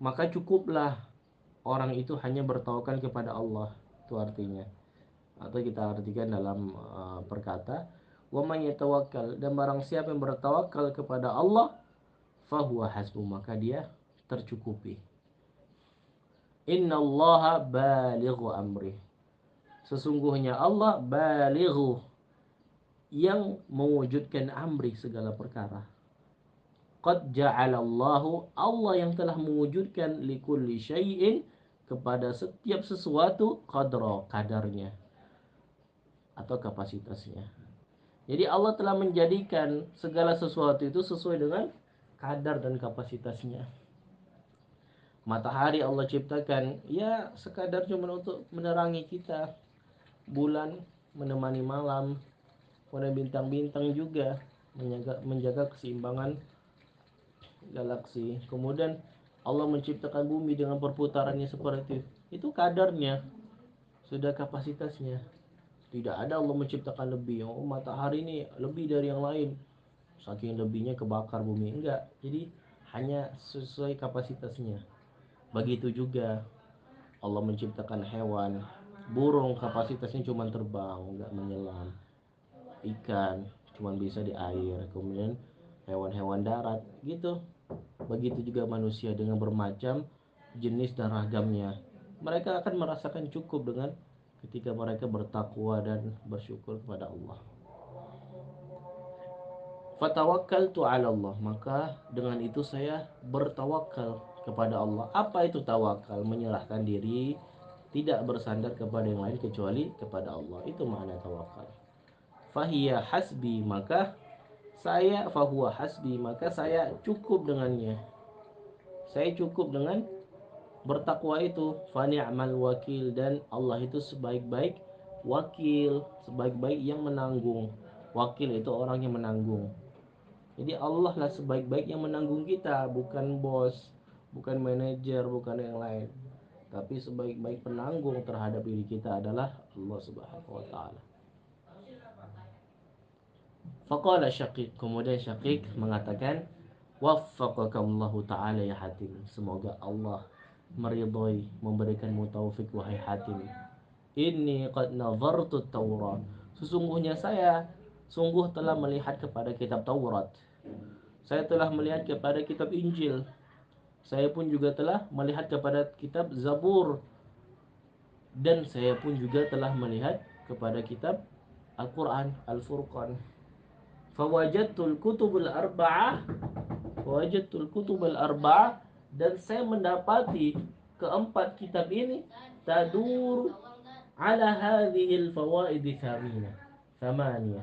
[SPEAKER 1] Maka cukuplah orang itu hanya bertawakal kepada Allah. Itu artinya, atau kita artikan dalam perkata, wa may yatawakkal, dan barang siapa yang bertawakal kepada Allah, fahuwa hasbuh, maka dia tercukupi. Innallaha balighu amri, sesungguhnya Allah balighu, yang mewujudkan amri, segala perkara. Qad ja'alallahu, Allah yang telah mewujudkan likulli syai'in, kepada setiap sesuatu, qadra, kadarnya atau kapasitasnya. Jadi Allah telah menjadikan segala sesuatu itu sesuai dengan kadar dan kapasitasnya. Matahari Allah ciptakan ya sekadar cuma untuk menerangi kita, bulan menemani malam, kemudian bintang-bintang juga menjaga keseimbangan galaksi. Kemudian Allah menciptakan bumi dengan perputarannya seperti itu kadarnya, sudah kapasitasnya. Tidak ada Allah menciptakan lebih. Oh, matahari ini lebih dari yang lain, saking lebihnya kebakar bumi. Enggak. Jadi hanya sesuai kapasitasnya. Begitu juga Allah menciptakan hewan, burung kapasitasnya cuma terbang, enggak menyelam. Ikan cuma bisa di air. Kemudian hewan-hewan darat gitu. Begitu juga manusia dengan bermacam jenis dan ragamnya. Mereka akan merasakan cukup dengan ketika mereka bertakwa dan bersyukur kepada Allah. Fatawakkaltu 'ala Allah, maka dengan itu saya bertawakal kepada Allah. Apa itu tawakal? Menyerahkan diri, tidak bersandar kepada yang lain kecuali kepada Allah. Itu makna tawakal. Fahiya hasbi, maka fahuwa hasbi, maka saya cukup dengannya. Saya cukup dengan bertakwa itu. Fa ni'mal wakil, dan Allah itu sebaik-baik wakil, sebaik-baik yang menanggung. Wakil itu orang yang menanggung. Jadi Allah lah sebaik-baik yang menanggung kita, bukan bos, bukan manajer, bukan yang lain. Tapi sebaik-baik penanggung terhadap diri kita adalah Allah Subhanahu wa taala. Faqala Syaqiq, kemudian Syaqiq mengatakan, waffaqakallahu ta'ala ya Hatim, semoga Allah meridhoi, memberikanmu taufik wahai Hatim. Inni qad nazartu Taurat, sesungguhnya saya sungguh telah melihat kepada kitab Taurat. Saya telah melihat kepada kitab Injil. Saya pun juga telah melihat kepada kitab Zabur. Dan saya pun juga telah melihat kepada kitab Al-Quran, Al-Furqan. Fawajadtul kutubul arba'ah, Fawajadtul kutubul arba'ah, dan saya mendapati keempat kitab ini tadur ala hadhil fawaidi thamaniyah.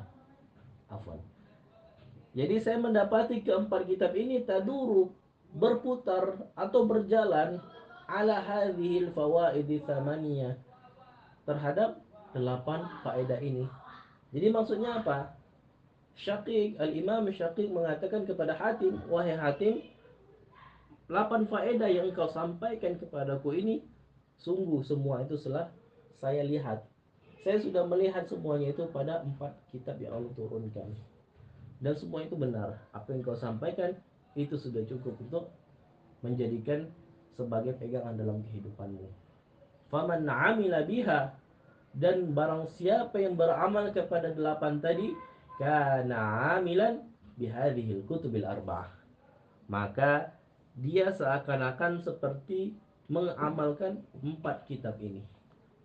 [SPEAKER 1] Afwan. Jadi saya mendapati keempat kitab ini taduru, berputar atau berjalan, ala hadhil fawaidi thamaniyah, terhadap 8 faedah ini. Jadi maksudnya apa? Al-Imam Syaqiq mengatakan kepada Hatim, wahai Hatim, 8 faedah yang engkau sampaikan kepadaku ini, sungguh semua itu telah saya lihat. Saya sudah melihat semuanya itu pada 4 kitab yang Allah turunkan. Dan semua itu benar. Apa yang kau sampaikan itu sudah cukup untuk menjadikan sebagai pegangan dalam kehidupanmu. Faman 'amila biha, dan barang siapa yang beramal kepada 8 tadi, kana 'amilan bihadhil kutubil arba'ah, maka dia seakan-akan seperti mengamalkan 4 kitab ini.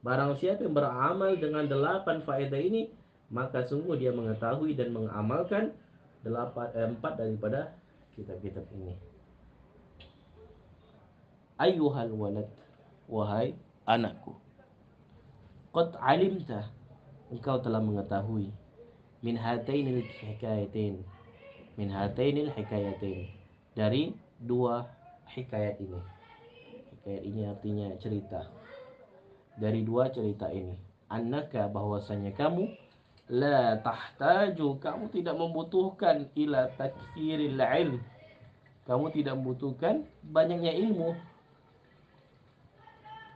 [SPEAKER 1] Barang siapa yang beramal dengan 8 faedah ini, maka sungguh dia mengetahui dan mengamalkan 4 daripada kitab-kitab ini. Ayyuhal walad, wahai anakku, qad alimta, engkau telah mengetahui, min hatainil hikayatain, min hatainil hikayatain, dari 2 hikayat ini. Hikayat ini artinya cerita. Dari 2 cerita ini, annaka, bahwasanya kamu, la tahtaju, kamu tidak membutuhkan, ila takfiril ilm, kamu tidak membutuhkan banyaknya ilmu.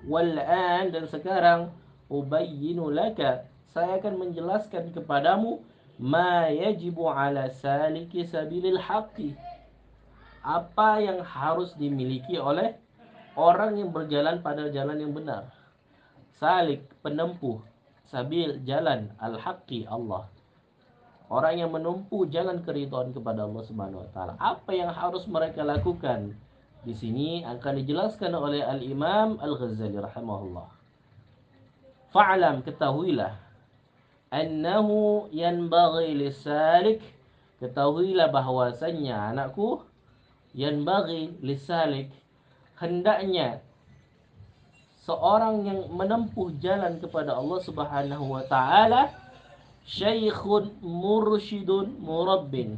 [SPEAKER 1] Wal'an, dan sekarang, ubayyinu laka, saya akan menjelaskan kepadamu, ma yajibu ala saliki sabilil haqqi, apa yang harus dimiliki oleh orang yang berjalan pada jalan yang benar. Salik, penempuh, sabil, jalan, al-haqqi, Allah, orang yang menempuh jalan keridhaan kepada Allah Subhanahu wa taala. Apa yang harus mereka lakukan? Di sini akan dijelaskan oleh Al-Imam Al-Ghazali rahimahullah. Fa'lam, ketahuilah, annahu yanbaghi lisalik, ketahuilah bahwasannya anakku, yanbaghi lisalik, hendaknya seorang yang menempuh jalan kepada Allah Subhanahu wa taala, syaikhun mursyidun murabbin,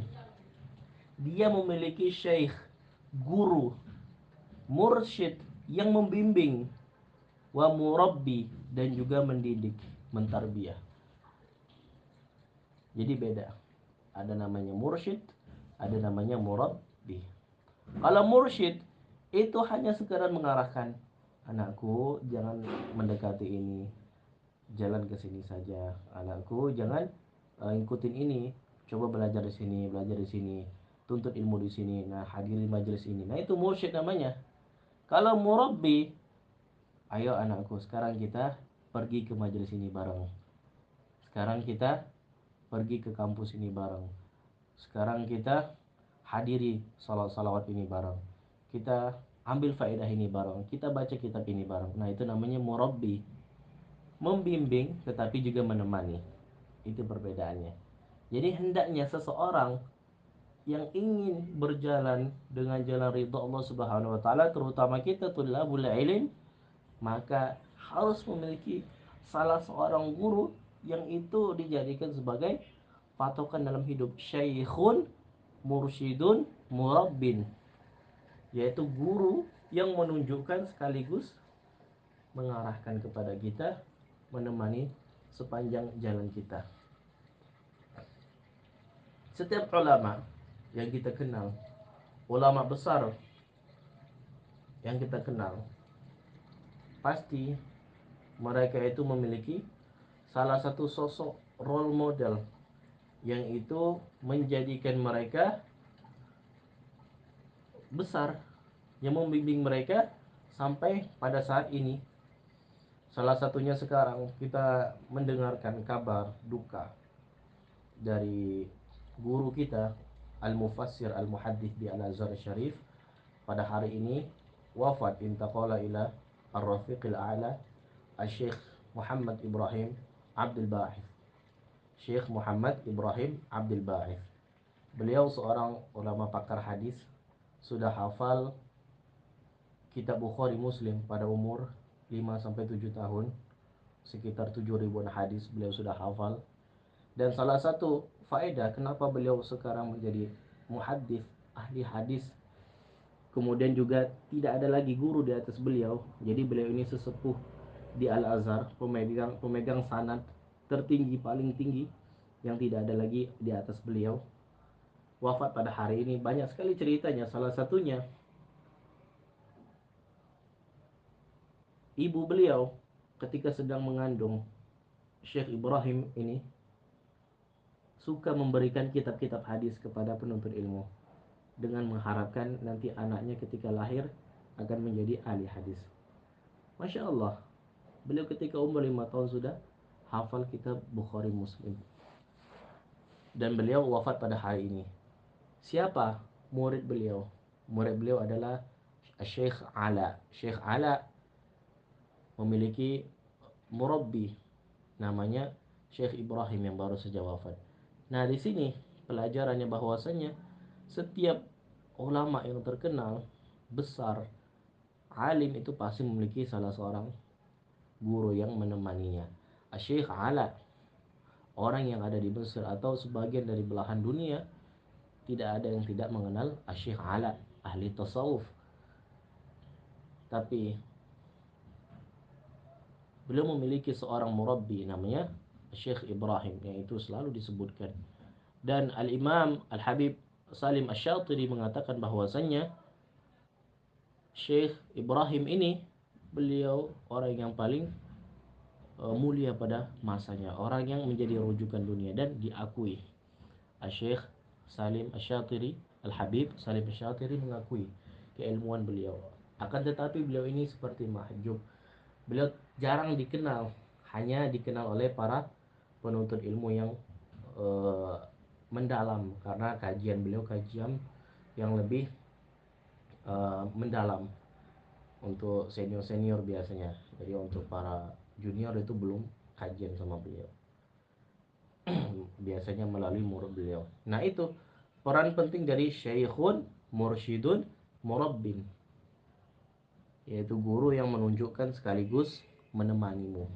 [SPEAKER 1] dia memiliki syekh, guru, mursyid, yang membimbing, wa murabbi, dan juga mendidik, mentarbiyah. Jadi beda. Ada namanya mursyid, ada namanya murabbi. Kalau mursyid itu hanya sekedar mengarahkan, anakku jangan mendekati ini, jalan ke sini saja. Anakku jangan ikutin ini, coba belajar di sini, belajar di sini, tuntut ilmu di sini. Nah, hadiri majelis ini. Nah, itu mursyid namanya. Kalau murabbi, ayo anakku, sekarang kita pergi ke majelis ini bareng. Sekarang kita pergi ke kampus ini bareng. Sekarang kita hadiri salawat ini bareng. Kita ambil faedah ini bareng. Kita baca kitab ini bareng. Nah, itu namanya murabbi. Membimbing tetapi juga menemani. Itu perbedaannya. Jadi hendaknya seseorang yang ingin berjalan dengan jalan ridha Allah Subhanahu wa taala, terutama kita tulabul ilm, maka harus memiliki salah seorang guru yang itu dijadikan sebagai patokan dalam hidup, syaikhun mursyidun murabbin, yaitu guru yang menunjukkan sekaligus mengarahkan kepada kita, menemani sepanjang jalan kita. Setiap ulama yang kita kenal, ulama besar yang kita kenal, pasti mereka itu memiliki salah satu sosok role model yang itu menjadikan mereka besar, yang membimbing mereka sampai pada saat ini. Salah satunya sekarang kita mendengarkan kabar duka dari guru kita, Al-Mufassir Al-Muhaddits di Al-Azhar Syarif, pada hari ini wafat, intaqala ila Ar-Rafiqil A'la, Al-Syekh Muhammad Ibrahim Abdul Ba'ith. Syekh Muhammad Ibrahim Abdul Ba'ith. Beliau seorang ulama pakar hadis, sudah hafal kitab Bukhari Muslim pada umur 5 sampai 7 tahun. Sekitar 7.000 hadis beliau sudah hafal. Dan salah satu faedah kenapa beliau sekarang menjadi muhaddits, ahli hadis, kemudian juga tidak ada lagi guru di atas beliau. Jadi beliau ini sesepuh di Al-Azhar, pemegang sanad tertinggi, paling tinggi, yang tidak ada lagi di atas beliau. Wafat pada hari ini. Banyak sekali ceritanya. Salah satunya, ibu beliau ketika sedang mengandung Syekh Ibrahim ini suka memberikan kitab-kitab hadis kepada penuntut ilmu, dengan mengharapkan nanti anaknya ketika lahir akan menjadi ahli hadis. Masya Allah, beliau ketika umur 5 tahun sudah hafal kitab Bukhari Muslim. Dan beliau wafat pada hari ini. Siapa murid beliau? Murid beliau adalah Syekh Ala. Syekh Ala memiliki murabbi namanya Syekh Ibrahim yang baru saja wafat. Nah, di sini pelajarannya bahwasanya setiap ulama yang terkenal besar, alim itu pasti memiliki salah seorang guru yang menemaninya. Syekh Ala, orang yang ada di Mesir atau sebagian dari belahan dunia, tidak ada yang tidak mengenal Syekh Ala, ahli tasawuf. Tapi beliau memiliki seorang murabbi namanya Syekh Ibrahim yang itu selalu disebutkan. Dan Al-Imam Al-Habib Salim Asy-Syatiri mengatakan bahwasannya Syekh Ibrahim ini beliau orang yang paling mulia pada masanya, orang yang menjadi rujukan dunia dan diakui. Syekh Salim Asy-Syatiri, Al-Habib Salim Asy-Syatiri mengakui keilmuan beliau. Akan tetapi beliau ini seperti mahjub. Beliau jarang dikenal, hanya dikenal oleh para penuntut ilmu yang mendalam, karena kajian beliau kajian yang lebih mendalam untuk senior-senior biasanya. Jadi untuk para junior itu belum kajian sama beliau. Biasanya melalui murid beliau. Nah, itu peran penting dari syekhun, mursyidun, murabbin, yaitu guru yang menunjukkan sekaligus menemanimu.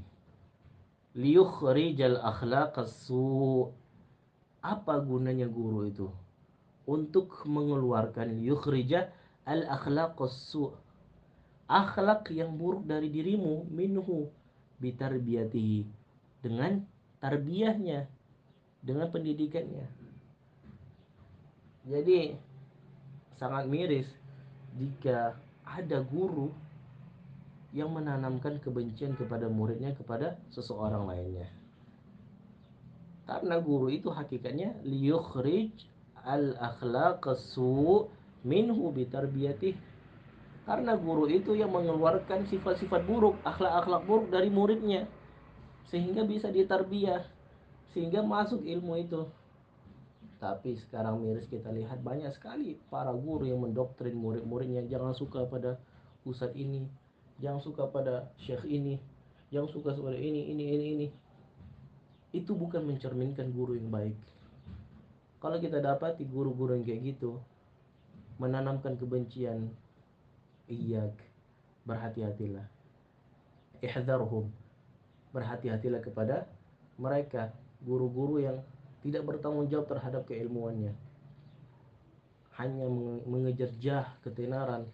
[SPEAKER 1] Liyukhrijal akhlaqas su'. Apa gunanya guru itu? Untuk mengeluarkan yukhrija al akhlaqas su', akhlak yang buruk dari dirimu, minhu bitarbiyatihi, dengan tarbiyahnya, dengan pendidikannya. Jadi sangat miris jika ada guru yang menanamkan kebencian kepada muridnya kepada seseorang lainnya. Karena guru itu hakikatnya liyukhrij al akhlaqas su' minhu bitarbiyatih. Karena guru itu yang mengeluarkan sifat-sifat buruk, akhlak-akhlak buruk dari muridnya, sehingga bisa ditarbiyah, sehingga masuk ilmu itu. Tapi sekarang miris kita lihat banyak sekali para guru yang mendoktrin murid-muridnya, jangan suka pada ustadz ini, jangan suka pada syekh ini, jangan suka pada ini. Itu bukan mencerminkan guru yang baik. Kalau kita dapati guru-guru yang kayak gitu menanamkan kebencian, iyak, berhati-hatilah. Ihdzarhum, berhati-hatilah kepada mereka, guru-guru yang tidak bertanggung jawab terhadap keilmuannya, hanya mengejar jah, ketenaran,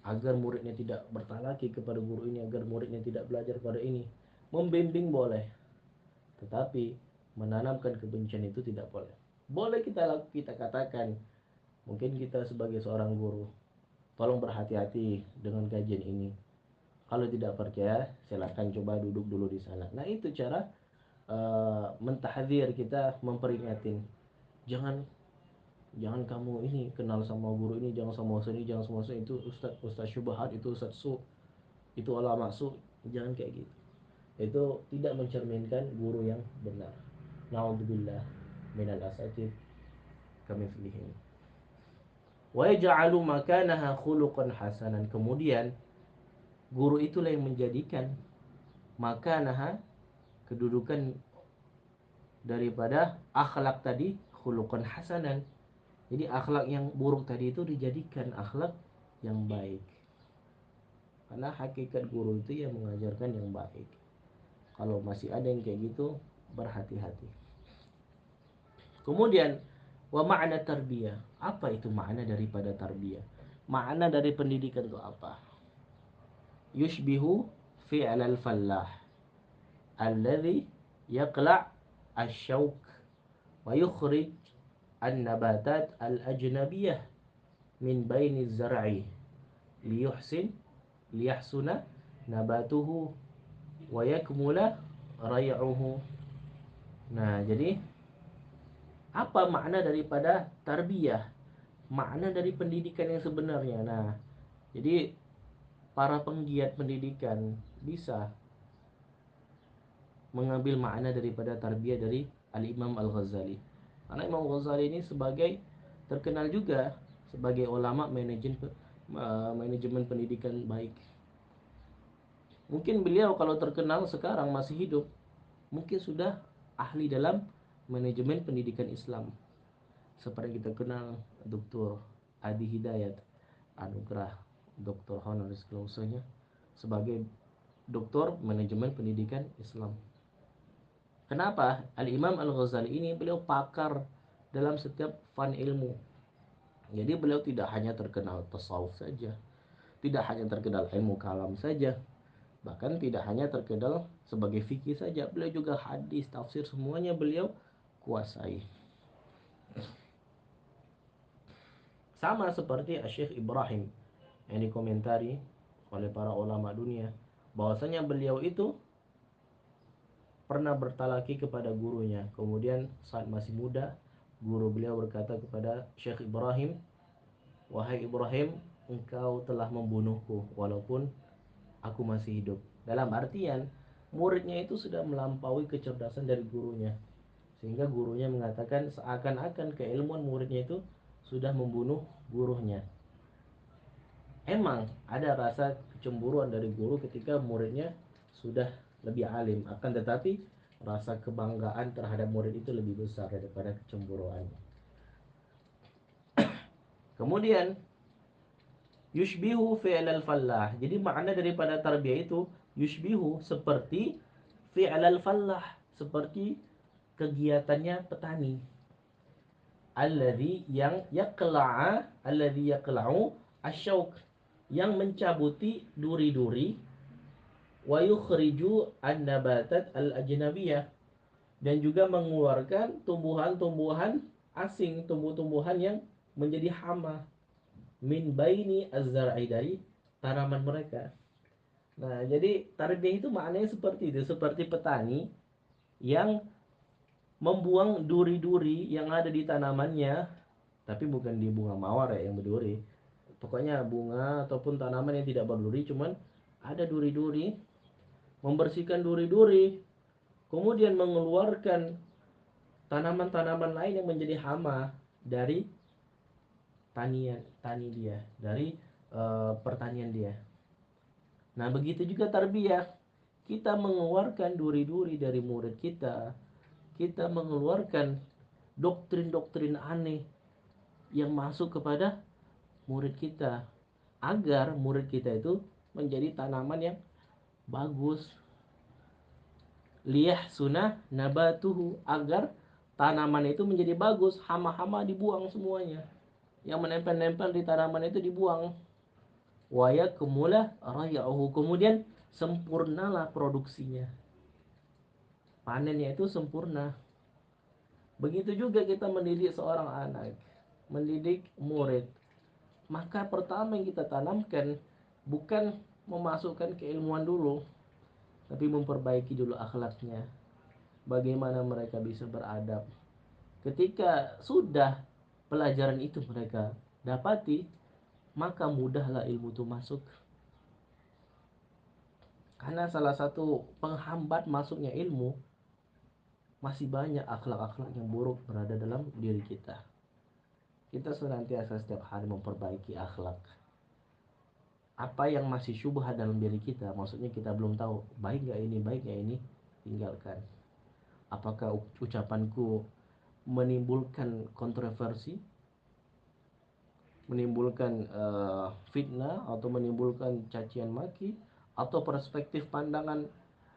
[SPEAKER 1] agar muridnya tidak bertalaki kepada guru ini, agar muridnya tidak belajar pada ini. Membimbing boleh, tetapi menanamkan kebencian itu tidak boleh. Boleh kita katakan, mungkin kita sebagai seorang guru, tolong berhati-hati dengan kajian ini. Kalau tidak percaya, silakan coba duduk dulu di sana. Nah, itu cara mentahdzir, kita memperingatin. Jangan kamu ini kenal sama guru ini, jangan sama ustaz ini, jangan sama ustaz itu, ustaz syubhat, itu ustaz su, itu ulama su. Jangan kayak gitu. Itu tidak mencerminkan guru yang benar. Naudzubillah minal asatid kamitslihi. Wa yaj'alu makanaha khuluqan hasanan. Kemudian guru itulah yang menjadikan makanaha, kedudukan daripada akhlak tadi, khuluqan hasanan. Jadi akhlak yang buruk tadi itu dijadikan akhlak yang baik. Karena hakikat guru itu yang mengajarkan yang baik. Kalau masih ada yang kayak gitu, berhati-hati. Kemudian wa ma'na tarbiyah. Apa itu makna daripada tarbiyah? Makna dari pendidikan itu apa? Yushbihu fi'al al-fallah alladhi yaqla' asy-syauq wa yukhrij an-nabatat al-ajnabiyah min baini az-zar'i liyahsuna nabatuhu wa yakmula ray'uhu. Nah, jadi apa makna daripada tarbiyah? Makna dari pendidikan yang sebenarnya. Nah, jadi para penggiat pendidikan bisa mengambil makna daripada tarbiyah dari Al-Imam Al-Ghazali. Karena Imam Al-Ghazali ini terkenal juga sebagai ulama manajemen manajemen pendidikan baik. Mungkin beliau kalau terkenal sekarang masih hidup, mungkin sudah ahli dalam manajemen pendidikan Islam. Seperti kita kenal Dr. Adi Hidayat Anugrah, Dr. honoris clausanya sebagai doktor manajemen pendidikan Islam. Kenapa? Al-Imam Al-Ghazali ini beliau pakar dalam setiap fan ilmu. Jadi beliau tidak hanya terkenal tasawuf saja, tidak hanya terkenal ilmu kalam saja, bahkan tidak hanya terkenal sebagai fikih saja, beliau juga hadis, tafsir, semuanya beliau kuasai. Sama seperti Syekh Ibrahim yang dikomentari oleh para ulama dunia, bahwasanya beliau itu pernah bertalaki kepada gurunya. Kemudian saat masih muda, guru beliau berkata kepada Syekh Ibrahim, "Wahai Ibrahim, engkau telah membunuhku walaupun aku masih hidup." Dalam artian, muridnya itu sudah melampaui kecerdasan dari gurunya. Sehingga gurunya mengatakan seakan-akan keilmuan muridnya itu sudah membunuh gurunya. Emang ada rasa kecemburuan dari guru ketika muridnya sudah lebih alim, akan tetapi rasa kebanggaan terhadap murid itu lebih besar daripada kecemburuan. Kemudian yushbihu fi'lal fallah. Jadi makna daripada tarbiyah itu yushbihu seperti fi'lal fallah, seperti kegiatannya petani. Alladhi yaqla'u asyauq, yang mencabuti duri-duri, wa yukhriju an-nabatat al-ajnabiyah, dan juga mengeluarkan tumbuhan-tumbuhan asing, tumbuh-tumbuhan yang menjadi hama, min baini az-zar'i, dari tanaman mereka. Nah, jadi tarbiyah itu maknanya seperti itu, seperti petani yang membuang duri-duri yang ada di tanamannya, tapi bukan di bunga mawar ya yang berduri. Pokoknya bunga ataupun tanaman yang tidak berduri, cuman ada duri-duri, membersihkan duri-duri, kemudian mengeluarkan tanaman-tanaman lain yang menjadi hama dari tani dia, dari pertanian dia. Nah, begitu juga tarbiyah. Kita mengeluarkan duri-duri dari murid kita. Kita mengeluarkan doktrin-doktrin aneh yang masuk kepada murid kita, agar murid kita itu menjadi tanaman yang bagus. Liyah sunah nabatuhu, agar tanaman itu menjadi bagus, hama-hama dibuang semuanya. Yang menempel-nempel di tanaman itu dibuang. Wa yakmula ray'uhu, kemudian sempurnalah produksinya. Panennya itu sempurna. Begitu juga kita mendidik seorang anak, mendidik murid. Maka pertama yang kita tanamkan bukan memasukkan keilmuan dulu, tapi memperbaiki dulu akhlaknya. Bagaimana mereka bisa beradab. Ketika sudah pelajaran itu mereka dapati, maka mudahlah ilmu itu masuk. Karena salah satu penghambat masuknya ilmu, masih banyak akhlak-akhlak yang buruk berada dalam diri kita. Kita senantiasa setiap hari memperbaiki akhlak. Apa yang masih syubhat dalam diri kita, maksudnya kita belum tahu baik gak ini, tinggalkan. Apakah ucapanku menimbulkan kontroversi, menimbulkan fitnah, atau menimbulkan cacian maki, atau perspektif pandangan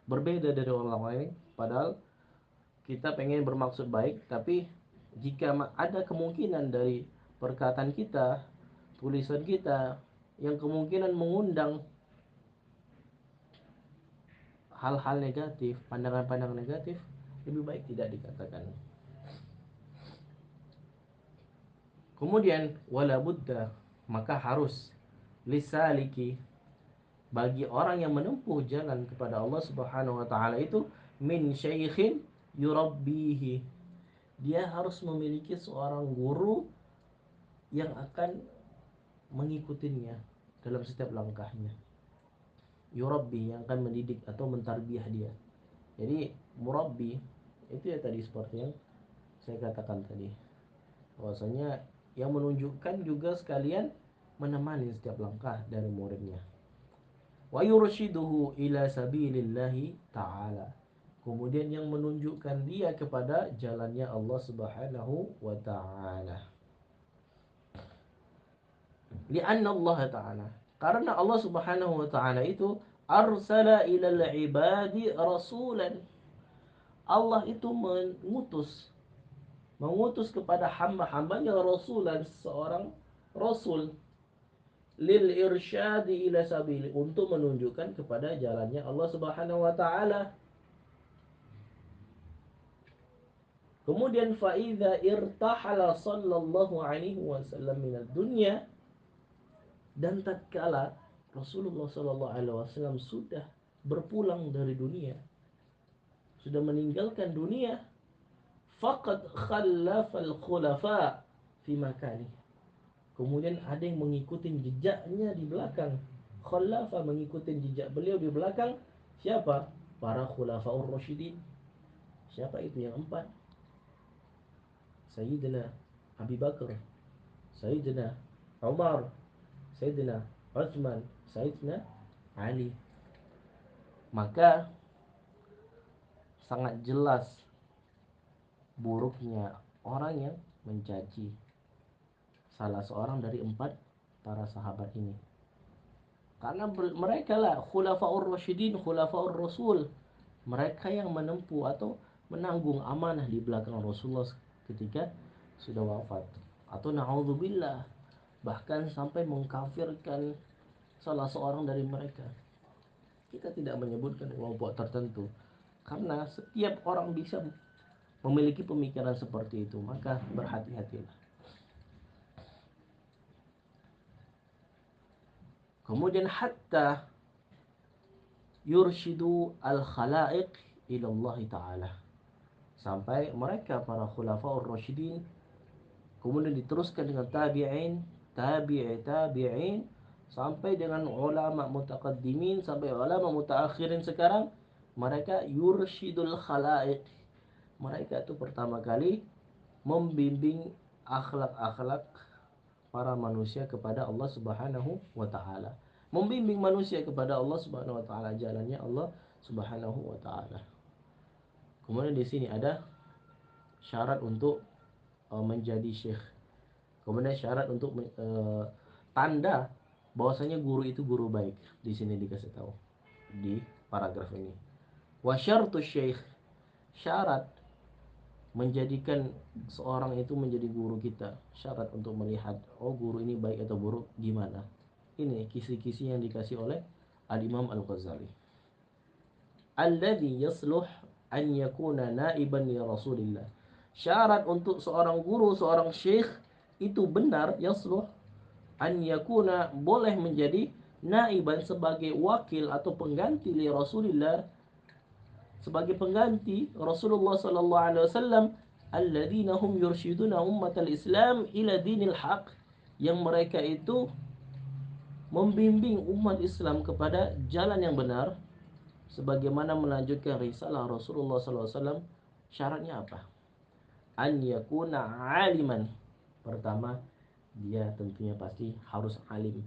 [SPEAKER 1] berbeda dari orang lain, padahal kita pengen bermaksud baik, tapi jika ada kemungkinan dari perkataan kita, tulisan kita, yang kemungkinan mengundang hal-hal negatif, pandangan-pandangan negatif, lebih baik tidak dikatakan. Kemudian wala budda, maka harus lisaliki, bagi orang yang menempuh jalan kepada Allah Subhanahu wa taala itu, min syaikhin yurabbihi, dia harus memiliki seorang guru yang akan mengikutinya dalam setiap langkahnya. Yurabbi, yang akan mendidik atau mentarbiyah dia. Jadi murabbi itu ya tadi seperti yang saya katakan tadi, bahwasanya yang menunjukkan juga sekalian menemani setiap langkah dari muridnya. Wa yurshiduhu ila sabilillahi ta'ala. Kemudian yang menunjukkan dia kepada jalannya Allah Subhanahu wa ta'ala. Lianna Allah ta'ala, karena Allah Subhanahu wa ta'ala itu arsala ilal ibadi rasulan. Allah itu mengutus kepada hamba-hambanya rasulan, seorang rasul, lil irsyadi ila sabili, untuk menunjukkan kepada jalannya Allah Subhanahu wa taala. Kemudian faidza irtahala sallallahu alaihi wasallam minad dunya, dan tatkala Rasulullah sallallahu alaihi wasallam sudah berpulang dari dunia, sudah meninggalkan dunia, faqad khallafal khulafa fi makani. Kemudian ada yang mengikuti jejaknya di belakang. Khulafa mengikuti jejak beliau di belakang. Siapa? Para khulafaur rasyidin. Siapa itu yang empat? Sayyidina Abu Bakar, Sayyidina Umar, Sayyidina Utsman, Sayyidina Ali. Maka sangat jelas buruknya orang yang mencaci salah seorang dari empat para sahabat ini. Karena mereka lah khulafaur rasyidin, khulafaur rasul. Mereka yang menempuh atau menanggung amanah di belakang Rasulullah ketika sudah wafat. Atau na'udzubillah, bahkan sampai mengkafirkan salah seorang dari mereka. Kita tidak menyebutkan kelompok tertentu, karena setiap orang bisa memiliki pemikiran seperti itu. Maka berhati-hatilah. Kemudian hatta yurshidu al-khalaiq ila Allah Ta'ala, sampai mereka para khulafaur rasyidin kemudian diteruskan dengan tabi'in, tabi'in, sampai dengan ulama mutaqaddimin, sampai ulama mutaakhirin sekarang. Mereka yursyidul khalaiq, mereka itu pertama kali membimbing akhlak-akhlak para manusia kepada Allah Subhanahu wa taala. Membimbing manusia kepada Allah Subhanahu wa taala, jalannya Allah Subhanahu wa taala. Kemudian di sini ada syarat untuk menjadi syekh. Kemudian syarat untuk tanda bahwasanya guru itu guru baik. Di sini dikasih tahu di paragraf ini. Wa syartu syekh, syarat menjadikan seorang itu menjadi guru kita. Syarat untuk melihat, oh guru ini baik atau buruk gimana. Ini kisi-kisi yang dikasih oleh Al-Imam Al-Ghazali. Alladhi yasluh an yakuna naiban li Rasulillah. Syarat untuk seorang guru, seorang syekh itu benar, yasluh an yakuna, boleh menjadi naiban, sebagai wakil atau pengganti li Rasulillah, sebagai pengganti Rasulullah sallallahu alaihi wasallam, alladzina hum yursyiduna ummatal Islam ila dinil haq, yang mereka itu membimbing umat Islam kepada jalan yang benar, sebagaimana melanjutkan risalah Rasulullah sallallahu alaihi wasallam. Syaratnya apa? An yakuna aliman. Pertama, dia tentunya pasti harus alim.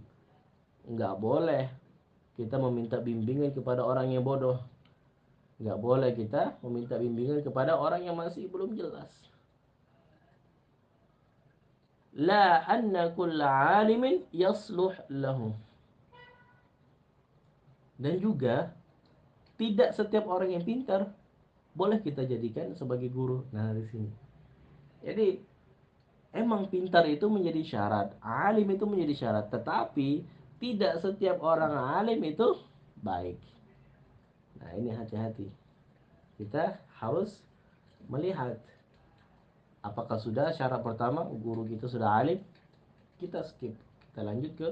[SPEAKER 1] Enggak boleh kita meminta bimbingan kepada orang yang bodoh. Enggak boleh kita meminta bimbingan kepada orang yang masih belum jelas. La anna kulla alimin yasluh lahu. Dan juga tidak setiap orang yang pintar boleh kita jadikan sebagai guru. Nah, di sini. Jadi emang pintar itu menjadi syarat, alim itu menjadi syarat, tetapi tidak setiap orang alim itu baik. Nah, ini hati-hati. Kita harus melihat apakah sudah syarat pertama guru kita sudah alim, kita skip, kita lanjut ke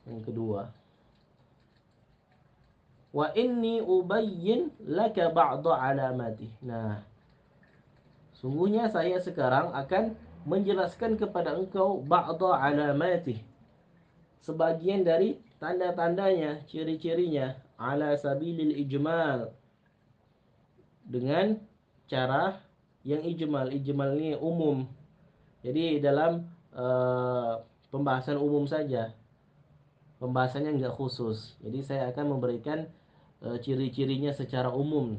[SPEAKER 1] yang kedua. Wa inni ubayyin laka ba'da alamati. Nah, sungguhnya saya sekarang akan menjelaskan kepada engkau ba'da alamati, sebagian dari tanda-tandanya, ciri-cirinya, ala sabilil ijmal, dengan cara yang ijmal. Ijmal ini umum. Jadi dalam pembahasan umum saja. pembahasannya nggak khusus. Jadi saya akan memberikan ciri-cirinya secara umum,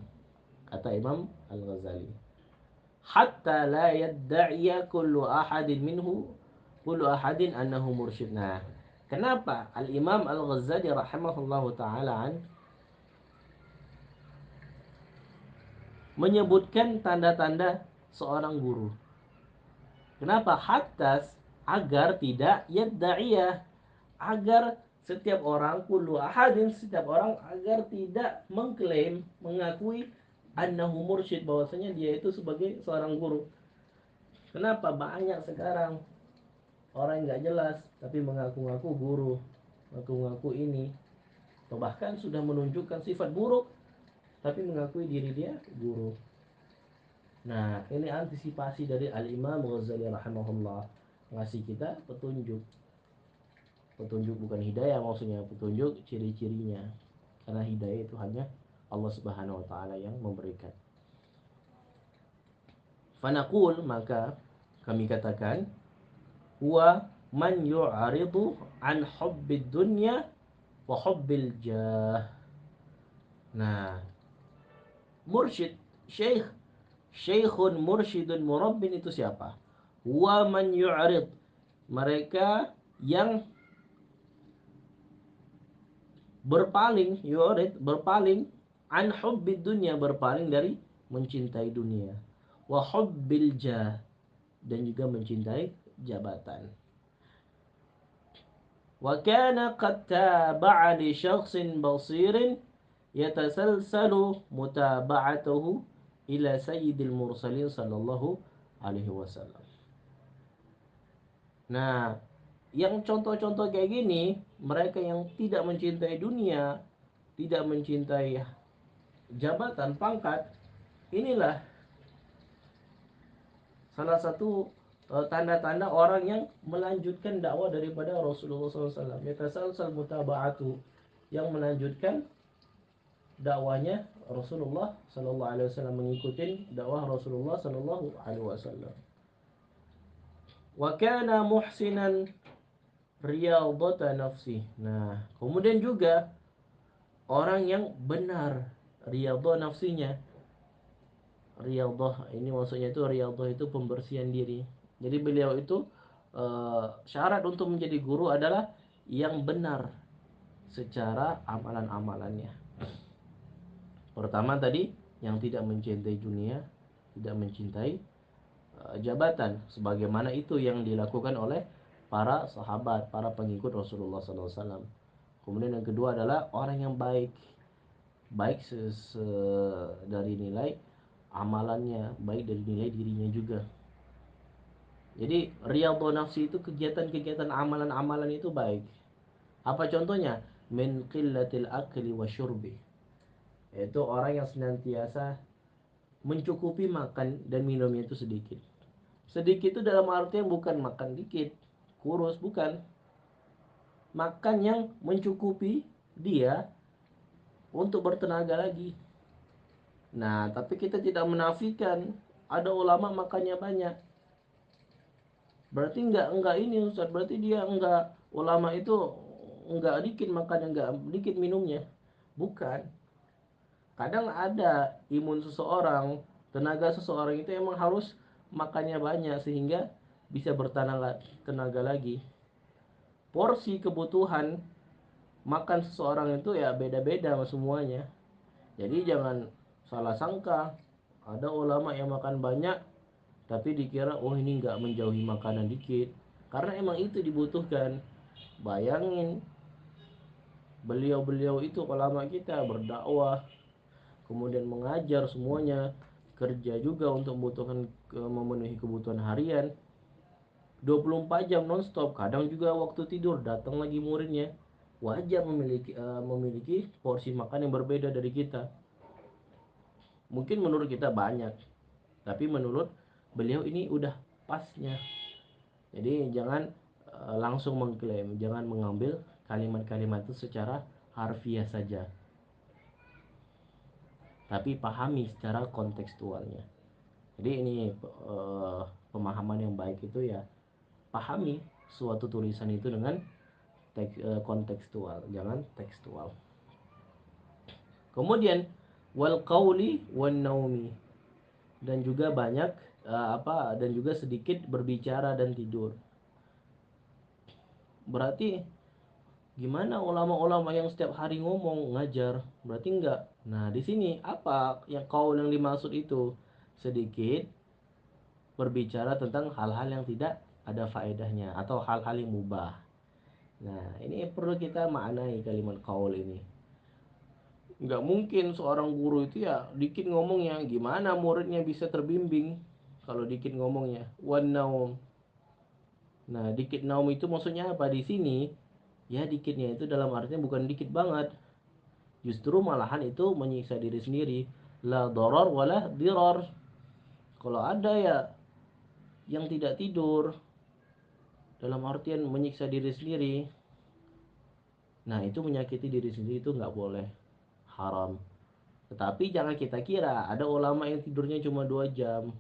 [SPEAKER 1] kata Imam Al-Ghazali. Hatta la yadda'iya kullu ahadin annahu mursyid. Nah, kenapa Al-Imam Al-Ghazali rahimahullahu taala menyebutkan tanda-tanda seorang guru? Kenapa? Hatta agar tidak yadda'iyah, agar setiap orang, kullu ahadin, setiap orang, agar tidak mengklaim, mengakui annahu mursyid, bahwasanya dia itu sebagai seorang guru. Kenapa banyak sekarang orang yang nggak jelas tapi mengaku-ngaku guru, mengaku-ngaku ini, atau bahkan sudah menunjukkan sifat buruk tapi mengakui diri dia guru. Nah, ini antisipasi dari Al-Imam Ghazali rahimahullah, ngasih kita petunjuk. Petunjuk bukan hidayah, maksudnya petunjuk ciri-cirinya. Karena hidayah itu hanya Allah Subhanahu wa taala yang memberikan. Fanaqul, maka kami katakan, huwa man yu'aridu an hubbid dunya wa hubbil jah. Nah, mursyid, syekh, syekhun mursyidun murabbin itu siapa? Wa man yu'arid, mereka yang berpaling, yu'arid, berpaling, an hubbid dunya, berpaling dari mencintai dunia, wa hubbil jah, dan juga mencintai jabatan. Wa kana qad taba'a li syakhsin basirin yatasalsalu mutaba'atuhu ila sayyidil mursalin sallallahu alaihi wasallam. Nah, yang contoh-contoh kayak gini, mereka yang tidak mencintai dunia, tidak mencintai jabatan, pangkat, inilah salah satu tanda-tanda orang yang melanjutkan dakwah daripada Rasulullah SAW. Yatasalsal mutaba'atu, yang melanjutkan dakwanya Rasulullah sallallahu alaihi wasallam, mengikuti dakwah Rasulullah sallallahu alaihi wasallam. Wa kana muhsinan riyadhata nafsi. Nah, kemudian juga orang yang benar riyadhah nafsinya. Riyadhah ini maksudnya itu, riyadhah itu pembersihan diri. Jadi beliau itu syarat untuk menjadi guru adalah yang benar secara amalan-amalannya. Pertama tadi, yang tidak mencintai dunia, tidak mencintai jabatan, sebagaimana itu yang dilakukan oleh para sahabat, para pengikut Rasulullah SAW. Kemudian yang kedua adalah orang yang baik, baik dari nilai amalannya, baik dari nilai dirinya juga. Jadi riyadhah nafsi itu kegiatan-kegiatan amalan-amalan itu baik. Apa contohnya? Min qillatil akli wa syurbi, yaitu orang yang senantiasa mencukupi makan dan minumnya itu sedikit. Sedikit itu dalam artian bukan makan dikit, kurus, bukan. Makan yang mencukupi dia untuk bertenaga lagi. Nah, tapi kita tidak menafikan ada ulama makannya banyak. Berarti enggak ini Ustaz, berarti dia enggak, ulama itu enggak dikit makannya, enggak dikit minumnya. Bukan. Kadang ada imun seseorang, tenaga seseorang itu emang harus makannya banyak sehingga bisa bertenaga lagi. Porsi kebutuhan makan seseorang itu ya beda-beda semuanya. Jadi jangan salah sangka, ada ulama yang makan banyak tapi dikira oh ini nggak menjauhi makanan dikit, karena emang itu dibutuhkan. Bayangin, beliau-beliau itu ulama kita berdakwah, kemudian mengajar semuanya, kerja juga untuk memenuhi kebutuhan harian 24 jam nonstop. Kadang juga waktu tidur datang lagi muridnya. Wajar memiliki porsi makan yang berbeda dari kita. Mungkin menurut kita banyak, tapi menurut beliau ini udah pasnya. Jadi jangan langsung mengklaim, jangan mengambil kalimat-kalimat itu secara harfiah saja, tapi pahami secara kontekstualnya. Jadi ini pemahaman yang baik itu ya, pahami suatu tulisan itu dengan kontekstual, jangan tekstual. Kemudian wal qauli wan naumi, dan juga banyak dan juga sedikit berbicara dan tidur. Berarti gimana ulama-ulama yang setiap hari ngomong ngajar? Berarti enggak. Nah, di sini apa yang qaul yang dimaksud itu? Sedikit berbicara tentang hal-hal yang tidak ada faedahnya atau hal-hal yang mubah. Nah, ini perlu kita maknai kalimat qaul ini. Nggak mungkin seorang guru itu ya dikit ngomongnya, gimana muridnya bisa terbimbing kalau dikit ngomongnya. Wan naum. Nah, dikit naum itu maksudnya apa di sini? Ya dikitnya itu dalam artinya bukan dikit banget. Justru malahan itu menyiksa diri sendiri. La darar wala dirar. Kalau ada ya yang tidak tidur dalam artian menyiksa diri sendiri, nah itu menyakiti diri sendiri, itu nggak boleh, haram. Tetapi jangan kita kira ada ulama yang tidurnya cuma 2 jam,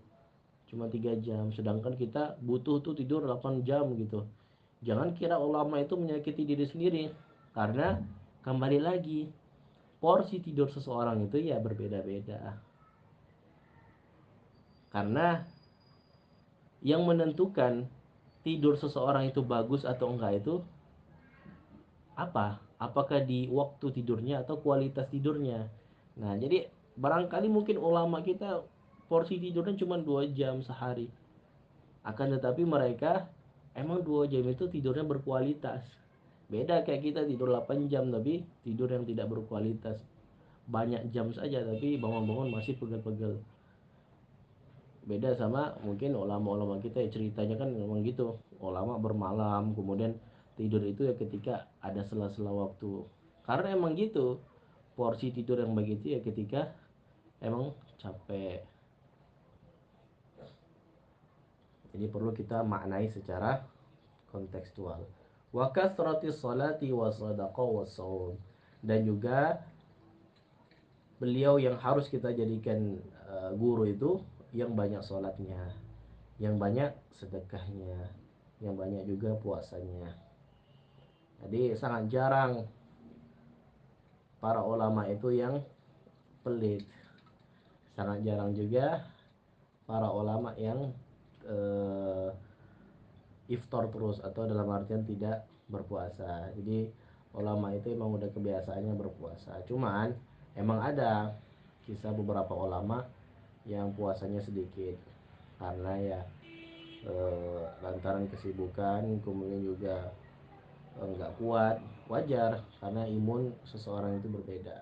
[SPEAKER 1] cuma 3 jam, sedangkan kita butuh tuh tidur 8 jam gitu. Jangan kira ulama itu menyakiti diri sendiri, karena kembali lagi porsi tidur seseorang itu ya berbeda-beda. Karena yang menentukan tidur seseorang itu bagus atau enggak itu apa? Apakah di waktu tidurnya atau kualitas tidurnya? Nah, jadi barangkali mungkin ulama kita porsi tidurnya cuma 2 jam sehari. Akan tetapi mereka emang 2 jam itu tidurnya berkualitas. Beda kayak kita tidur 8 jam tapi tidur yang tidak berkualitas. Banyak jam saja tapi bangun-bangun masih pegel-pegel. Beda sama mungkin ulama-ulama kita ya, ceritanya kan memang gitu. Ulama bermalam kemudian tidur itu ya ketika ada sela-sela waktu. Karena emang gitu. Porsi tidur yang begitu ya ketika emang capek. Jadi perlu kita maknai secara kontekstual. Wa kasratis salati wa sadaqah wa saum. Dan juga beliau yang harus kita jadikan guru itu yang banyak sholatnya, yang banyak sedekahnya, yang banyak juga puasanya. Jadi sangat jarang para ulama itu yang pelit. Sangat jarang juga para ulama yang eh, iftar terus atau dalam artian tidak berpuasa. Jadi ulama itu emang udah kebiasaannya berpuasa. Cuman emang ada kisah beberapa ulama yang puasanya sedikit karena ya lantaran kesibukan, kemudian juga nggak kuat, wajar karena imun seseorang itu berbeda.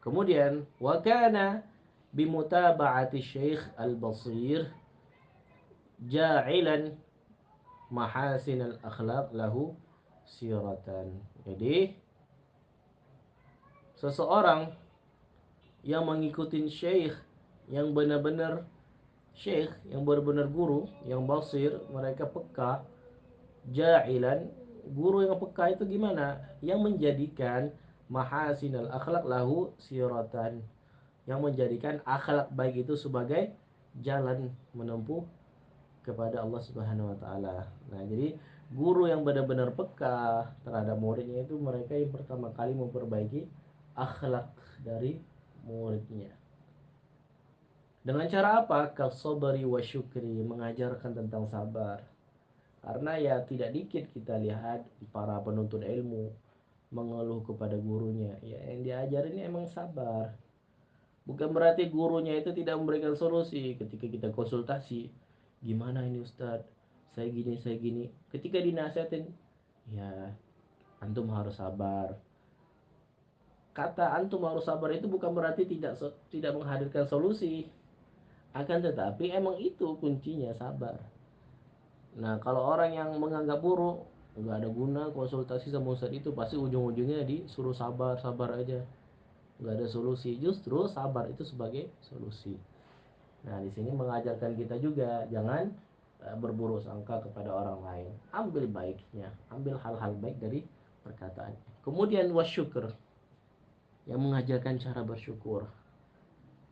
[SPEAKER 1] Kemudian wakana bimutaba'ati Syekh Al-Basir ja'ilan mahasin al-akhlaq lahu siratan. Jadi seseorang yang mengikuti syekh yang benar-benar syekh, yang benar-benar guru, yang basir, mereka peka, ja'ilan, guru yang peka itu gimana? Yang menjadikan mahasinal akhlak lahu siratan, yang menjadikan akhlak baik itu sebagai jalan menempuh kepada Allah Subhanahu wa taala. Nah, jadi guru yang benar-benar peka terhadap muridnya itu mereka yang pertama kali memperbaiki akhlak dari muridnya. Dengan cara apa? Kasobari wa syukri, mengajarkan tentang sabar. Karena ya tidak dikit kita lihat para penuntut ilmu mengeluh kepada gurunya. Ya yang diajarin ini emang sabar. Bukan berarti gurunya itu tidak memberikan solusi ketika kita konsultasi. Gimana ini Ustadz? Saya gini. Ketika dinasihatin, ya antum harus sabar. Kata antum harus sabar itu bukan berarti tidak menghadirkan solusi. Akan tetapi emang itu kuncinya sabar. Nah, kalau orang yang menganggap buruk, nggak ada guna konsultasi sama ustadz itu, pasti ujung-ujungnya disuruh sabar, sabar aja. Nggak ada solusi. Justru sabar itu sebagai solusi. Nah, di sini mengajarkan kita juga jangan berburuk sangka kepada orang lain. Ambil baiknya, ambil hal-hal baik dari perkataan. Kemudian wasyukur, yang mengajarkan cara bersyukur.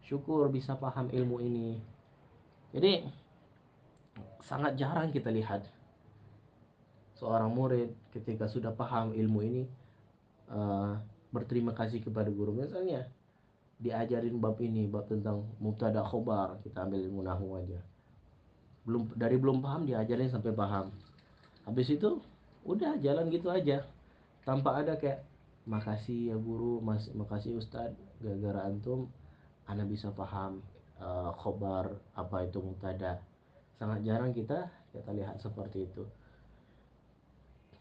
[SPEAKER 1] Syukur bisa paham ilmu ini. Jadi sangat jarang kita lihat seorang murid ketika sudah paham ilmu ini uh, berterima kasih kepada guru. Misalnya diajarin bab ini, bab tentang mubtada khobar, kita ambil ilmu nahwu aja, belum paham diajarin sampai paham. Habis itu udah jalan gitu aja tanpa ada kayak makasih ya guru, makasih ustadz, gara-gara antum ana bisa paham khobar apa itu mubtada. Sangat jarang kita lihat seperti itu.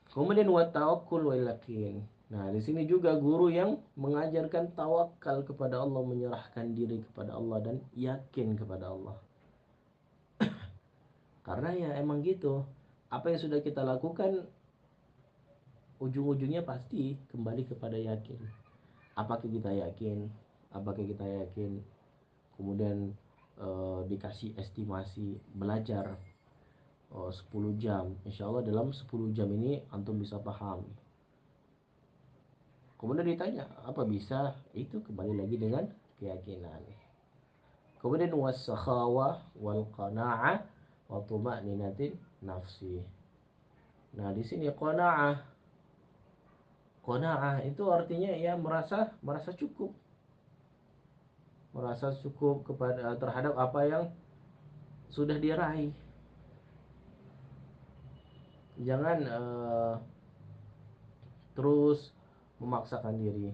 [SPEAKER 1] Kemudian wa tawakkul wa yakin. Nah, di sini juga guru yang mengajarkan tawakal kepada Allah, menyerahkan diri kepada Allah dan yakin kepada Allah. Karena ya emang gitu. Apa yang sudah kita lakukan ujung-ujungnya pasti kembali kepada yakin. Apakah kita yakin? Apakah kita yakin? Kemudian dikasih estimasi belajar 10 jam. Insya Allah dalam 10 jam ini antum bisa paham. Kemudian ditanya, apa bisa? Itu kembali lagi dengan keyakinan. Kemudian was-sakhawah wal qana'ah wa tuma'ninatin nafsi. Nah, di sini qana'ah. Qana'ah itu artinya ya merasa merasa cukup. Merasa cukup kepada terhadap apa yang sudah diraih. Jangan terus memaksakan diri.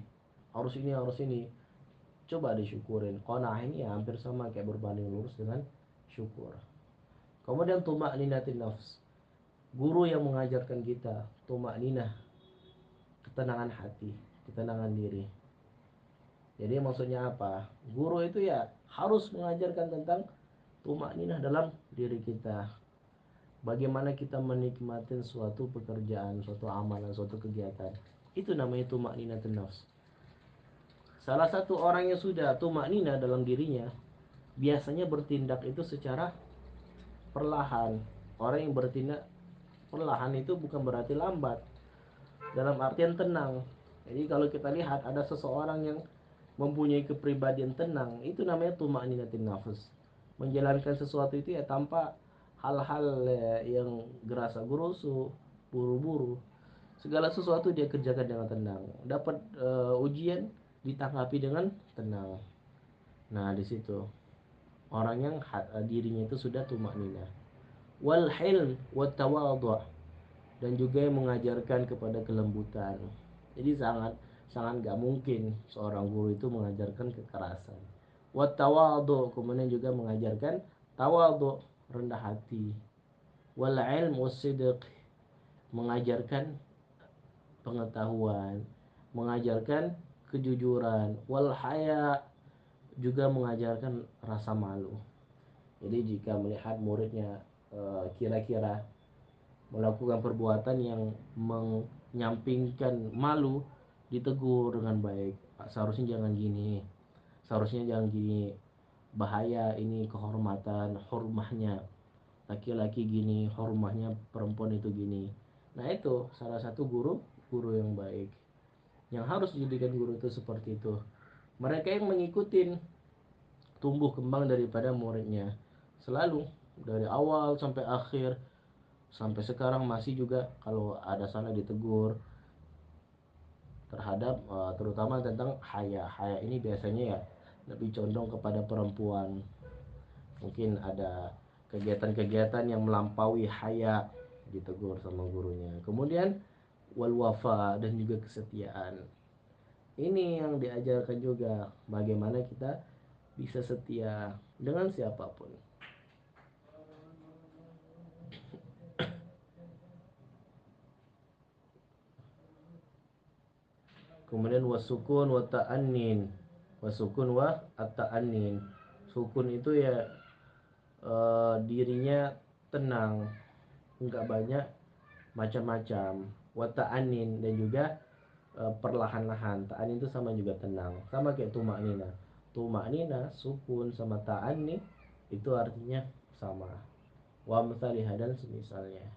[SPEAKER 1] Harus ini. Coba disyukurin. Qanaah ini ya hampir sama kayak berbanding lurus dengan syukur. Kemudian tumak ninatin nafs. Guru yang mengajarkan kita tumak ninah, ketenangan hati, ketenangan diri. Jadi maksudnya apa? Guru itu ya harus mengajarkan tentang tumak ninah dalam diri kita. Bagaimana kita menikmati suatu pekerjaan, suatu amalan, suatu kegiatan. Itu namanya tumak ninatin nafs. Salah satu orang yang sudah tumak nina dalam dirinya biasanya bertindak itu secara perlahan. Orang yang bertindak perlahan itu bukan berarti lambat, dalam artian tenang. Jadi kalau kita lihat ada seseorang yang mempunyai kepribadian tenang, itu namanya tuma'ninatin nafs. Menjalankan sesuatu itu ya tanpa hal-hal yang gerasa gerusu, buru-buru. Segala sesuatu dia kerjakan dengan tenang. Dapat ujian ditanggapi dengan tenang. Nah, di situ orang yang dirinya itu sudah tuma'ninah. Wal hilm wat tawadhu, dan juga yang mengajarkan kepada kelembutan. Jadi sangat sangat gak mungkin seorang guru itu mengajarkan kekerasan. Wat tawadhu, kemudian juga mengajarkan tawadhu, rendah hati. Wal ilm wasidq, mengajarkan pengetahuan, mengajarkan kejujuran. Wal haya, juga mengajarkan rasa malu. Jadi jika melihat muridnya kira-kira melakukan perbuatan yang menyampingkan malu, ditegur dengan baik. Seharusnya jangan gini, seharusnya jangan gini, bahaya ini kehormatan, hormahnya laki-laki gini, hormahnya perempuan itu gini. Nah, itu salah satu guru yang baik, yang harus dijadikan guru itu seperti itu. Mereka yang mengikuti tumbuh kembang daripada muridnya selalu, dari awal sampai akhir, sampai sekarang masih juga kalau ada salah ditegur. Terhadap terutama tentang haya ini biasanya ya lebih condong kepada perempuan. Mungkin ada kegiatan-kegiatan yang melampaui haya, ditegur sama gurunya. Kemudian wal wafa, dan juga kesetiaan. Ini yang diajarkan juga, bagaimana kita bisa setia dengan siapapun. Kemudian wasukun wa ta'annin. Wasukun wa at-ta'annin. Sukun itu ya dirinya tenang, enggak banyak macam-macam. Wa ta'annin, dan juga perlahan-lahan. Ta'annin itu sama juga tenang, sama kayak tumaknina. Tumaknina, sukun sama ta'anni itu artinya sama. Wa mithaliha, dan semisalnya.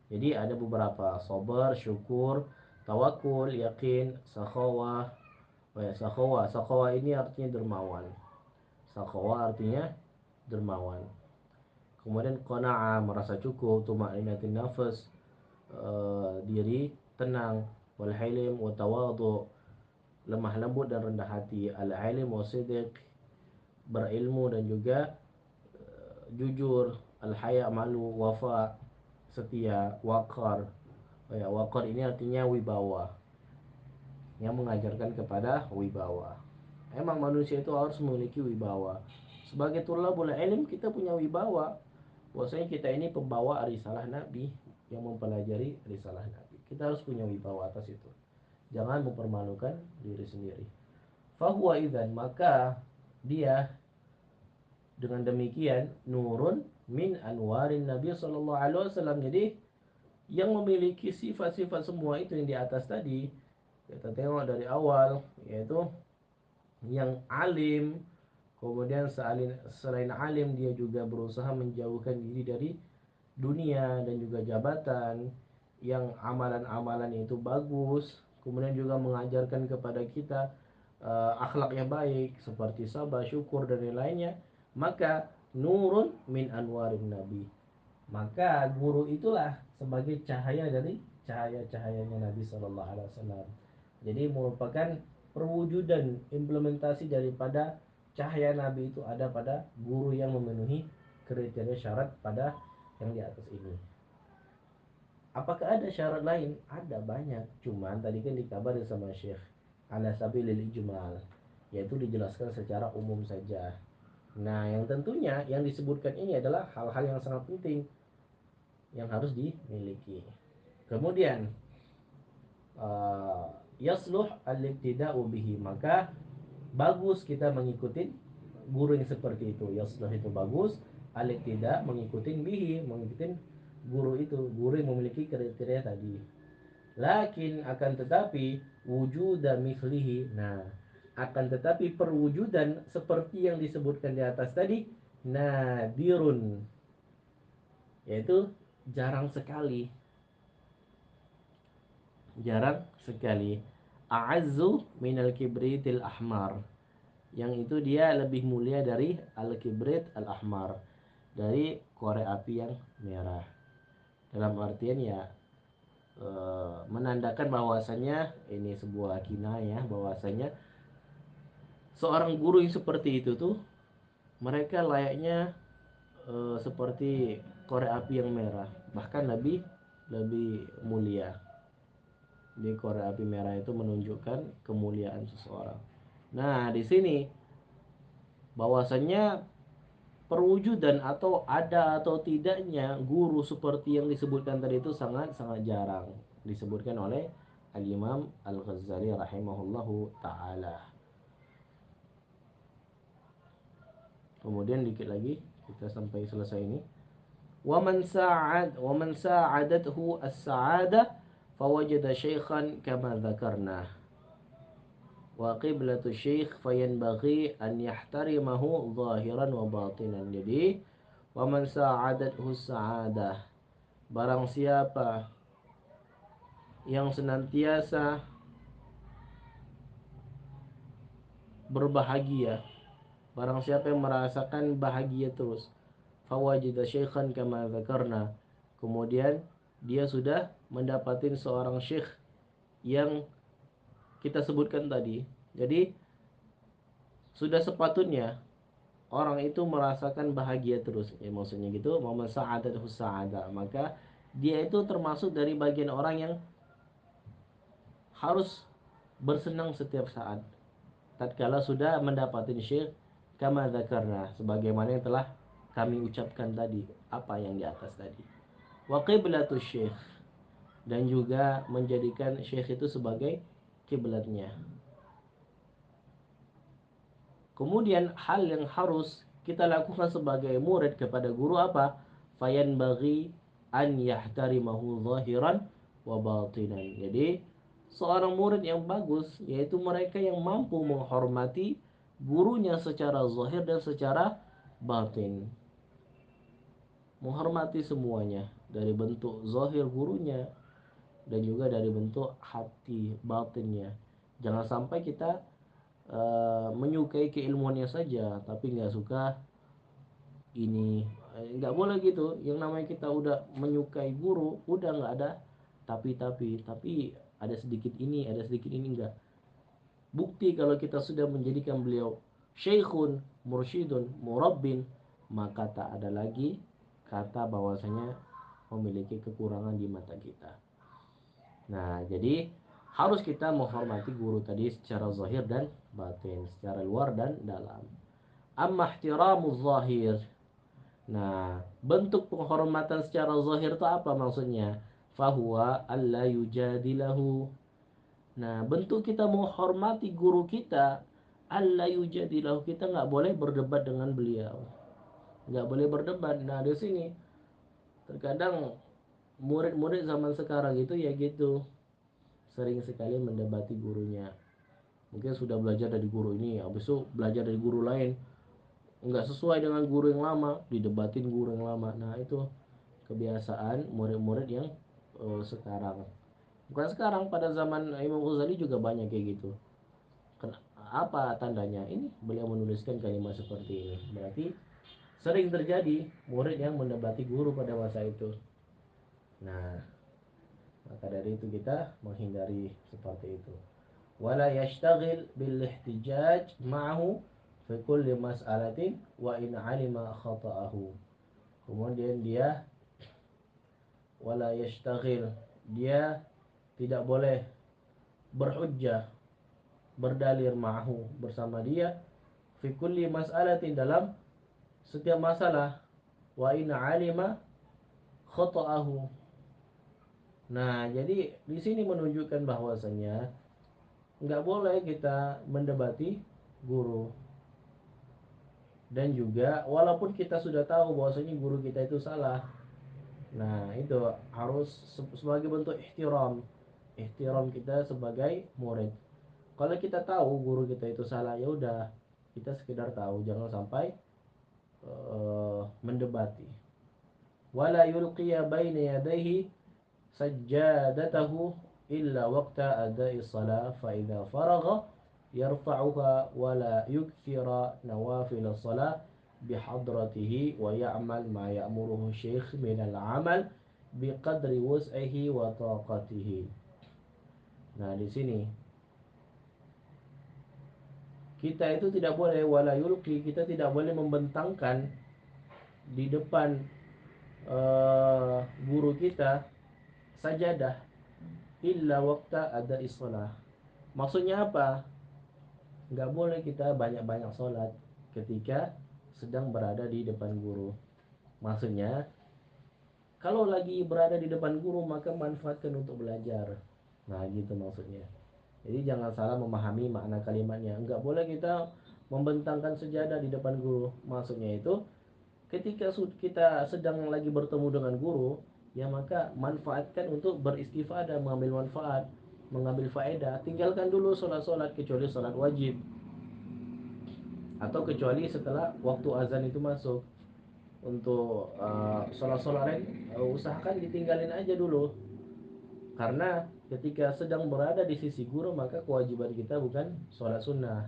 [SPEAKER 1] Jadi ada beberapa: sabar, syukur, tawakul, yakin, sakhawah. Oh ya, sakhawah. Sakhawah ini artinya dermawan. Sakhawah artinya dermawan. Kemudian qana'ah, merasa cukup. Tuma'ninatin nafas, diri, tenang, wal hilim wa tawadhu, lemah lembut dan rendah hati, al hilim wa sidq, berilmu dan juga jujur, al haya malu, wafa setia, waqar. Ya, waqar ini artinya wibawa, yang mengajarkan kepada wibawa. Emang manusia itu harus memiliki wibawa. Sebagai tulabul ilm kita punya wibawa. Bahwasanya kita ini pembawa risalah Nabi, yang mempelajari risalah Nabi. Kita harus punya wibawa atas itu. Jangan mempermalukan diri sendiri. Fahuwa idzan, maka dia dengan demikian nurun min anwarin Nabi sallallahu alaihi wasallam. Jadi yang memiliki sifat-sifat semua itu yang di atas tadi, kita tengok dari awal, yaitu yang alim, kemudian selain alim dia juga berusaha menjauhkan diri dari dunia dan juga jabatan, yang amalan-amalan itu bagus, kemudian juga mengajarkan kepada kita akhlak yang baik seperti sabar, syukur dan lain-lainnya, maka nurun min anwarin nabi, maka guru itulah sebagai cahaya dari cahaya-cahayanya Nabi Shallallahu Alaihi Wasallam. Jadi merupakan perwujudan implementasi daripada cahaya Nabi itu ada pada guru yang memenuhi kriteria syarat pada yang di atas ini. Apakah ada syarat lain? Ada banyak. Cuman tadi kan dikabari sama Syekh ala sabilil ijmal, yaitu dijelaskan secara umum saja. Nah, yang tentunya yang disebutkan ini adalah hal-hal yang sangat penting yang harus dimiliki. Kemudian yasluh al-ibtida'u bihi, maka bagus kita mengikuti guru yang seperti itu. Yasluh itu bagus, al-ibtida' mengikuti bihi, mengikuti guru itu, guru yang memiliki kriteria tadi. Lakin akan tetapi wujuda mithlihi, nah akan tetapi perwujudan seperti yang disebutkan di atas tadi nadirun, yaitu jarang sekali, jarang sekali. A'azzu minal kibritil ahmar, yang itu dia lebih mulia dari al kibrit al ahmar, dari korek api yang merah. Dalam artian ya menandakan bahwasanya ini sebuah kinayah, bahwasanya seorang guru yang seperti itu tuh mereka layaknya seperti korek api yang merah, bahkan lebih lebih mulia. Di korek api merah itu menunjukkan kemuliaan seseorang. Nah, di sini bahwasannya perwujudan atau ada atau tidaknya guru seperti yang disebutkan tadi itu sangat sangat jarang disebutkan oleh Al-Imam Al-Ghazali rahimahullahu taala. Kemudian dikit lagi kita sampai selesai ini. Wa man sa'adathu as-sa'adah fawajada syaikhan kama dzakarna. Wa qiblatu syekh fayanbaghi an yahtarimahu zahiran wa batinan. Jadi wa man sa'adathu sa'adah, barang siapa yang senantiasa berbahagia, barang siapa yang merasakan bahagia terus, fawajida syaikhan kama dzakarna, kemudian dia sudah mendapatkan seorang syekh yang kita sebutkan tadi. Jadi sudah sepatutnya orang itu merasakan bahagia terus, ya maksudnya gitu, momen sa'adat husa'ada, maka dia itu termasuk dari bagian orang yang harus bersenang setiap saat tatkala sudah mendapatkan syekh kama dzakarna, sebagaimana yang telah kami ucapkan tadi, apa yang di atas tadi. Wa qiblatus syekh, dan juga menjadikan syekh itu sebagai kiblatnya. Kemudian hal yang harus kita lakukan sebagai murid kepada guru apa? Fayan bagi an yahtarimahu zahiran wa batinan. Jadi seorang murid yang bagus yaitu mereka yang mampu menghormati gurunya secara zahir dan secara batin. Menghormati semuanya dari bentuk zahir gurunya dan juga dari bentuk hati batinnya. Jangan sampai kita menyukai keilmuannya saja tapi nggak suka ini, nggak boleh gitu. Yang namanya kita udah menyukai guru udah nggak ada
[SPEAKER 2] tapi ada sedikit ini, ada sedikit ini, enggak. Bukti kalau kita sudah menjadikan beliau syekhun, mursyidun, murabbin, maka tak ada lagi kata bahwasanya memiliki kekurangan di mata kita. Nah, jadi harus kita menghormati guru tadi secara zahir dan batin, secara luar dan dalam. Amma ihtiramuz zahir. Nah, bentuk penghormatan secara zahir itu apa maksudnya? Fahuwa alla yujadilahu. Nah, bentuk kita menghormati guru kita, alla yujadilahu, kita nggak boleh berdebat dengan beliau. Nggak boleh berdebat. Nah, di sini terkadang murid-murid zaman sekarang itu ya gitu, sering sekali mendebati gurunya. Mungkin sudah belajar dari guru ini, habis itu belajar dari guru lain, nggak sesuai dengan guru yang lama, didebatin guru yang lama. Nah, itu kebiasaan murid-murid yang sekarang. Bukan sekarang, pada zaman Imam Ghazali juga banyak kayak gitu. Apa tandanya? Ini beliau menuliskan kalimat seperti ini. Berarti sering terjadi murid yang mendebati guru pada masa itu. Nah, maka dari itu kita menghindari seperti itu. Wala yashtaghil bil ihtijaj ma'ahu fi kulli mas'alatin wa in 'alima khata'ahu. Kemudian dia wala yashtaghil, dia tidak boleh berhujjah, berdalil ma'ahu, bersama dia, fi kulli mas'alatin, dalam setiap masalah, wa in 'alima khata'ahu. Nah, jadi di sini menunjukkan bahwasanya nggak boleh kita mendebati guru. Dan juga walaupun kita sudah tahu bahwasanya guru kita itu salah, nah itu harus sebagai bentuk ihtiram, ihtiram kita sebagai murid. Kalau kita tahu guru kita itu salah, ya udah, kita sekedar tahu, jangan sampai mendebati. Wala yulqiya baina yadayhi sajjadatahu illa waqta adai salat fa idza faragha yarfa'uha wala yukthira nawafil salat bihadratihi wa ya'mal ma ya'muruhu syekh min al-amal biqadri wus'ihi wa taqatihi. Nah, di sini kita itu tidak boleh, wala yulqi, kita tidak boleh membentangkan di depan guru kita sajadah illa waqta ada isolah. Maksudnya apa? Nggak boleh kita banyak-banyak sholat ketika sedang berada di depan guru. Maksudnya, kalau lagi berada di depan guru maka manfaatkan untuk belajar. Nah, gitu maksudnya. Jadi jangan salah memahami makna kalimatnya. Nggak boleh kita membentangkan sejadah di depan guru. Maksudnya itu, ketika kita sedang lagi bertemu dengan guru, ya maka manfaatkan untuk beristifadah, mengambil manfaat, mengambil faedah. Tinggalkan dulu sholat-sholat kecuali sholat wajib, atau kecuali setelah waktu azan itu masuk. Untuk sholat-sholat lain, usahakan ditinggalin aja dulu, karena ketika sedang berada di sisi guru maka kewajiban kita bukan sholat sunnah,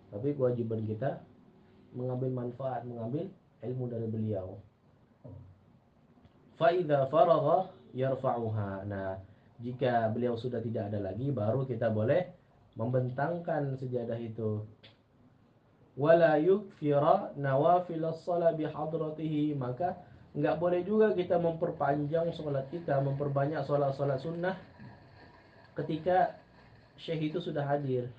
[SPEAKER 2] tapi kewajiban kita mengambil manfaat, mengambil ilmu dari beliau. Faida faragha yarfa'uha. Nah, jika beliau sudah tidak ada lagi, baru kita boleh membentangkan sejadah itu. Wala yukfira nawafil as-shalah bihadratihi, maka enggak boleh juga kita memperpanjang sholat kita, memperbanyak sholat-sholat sunnah ketika syekh itu sudah hadir.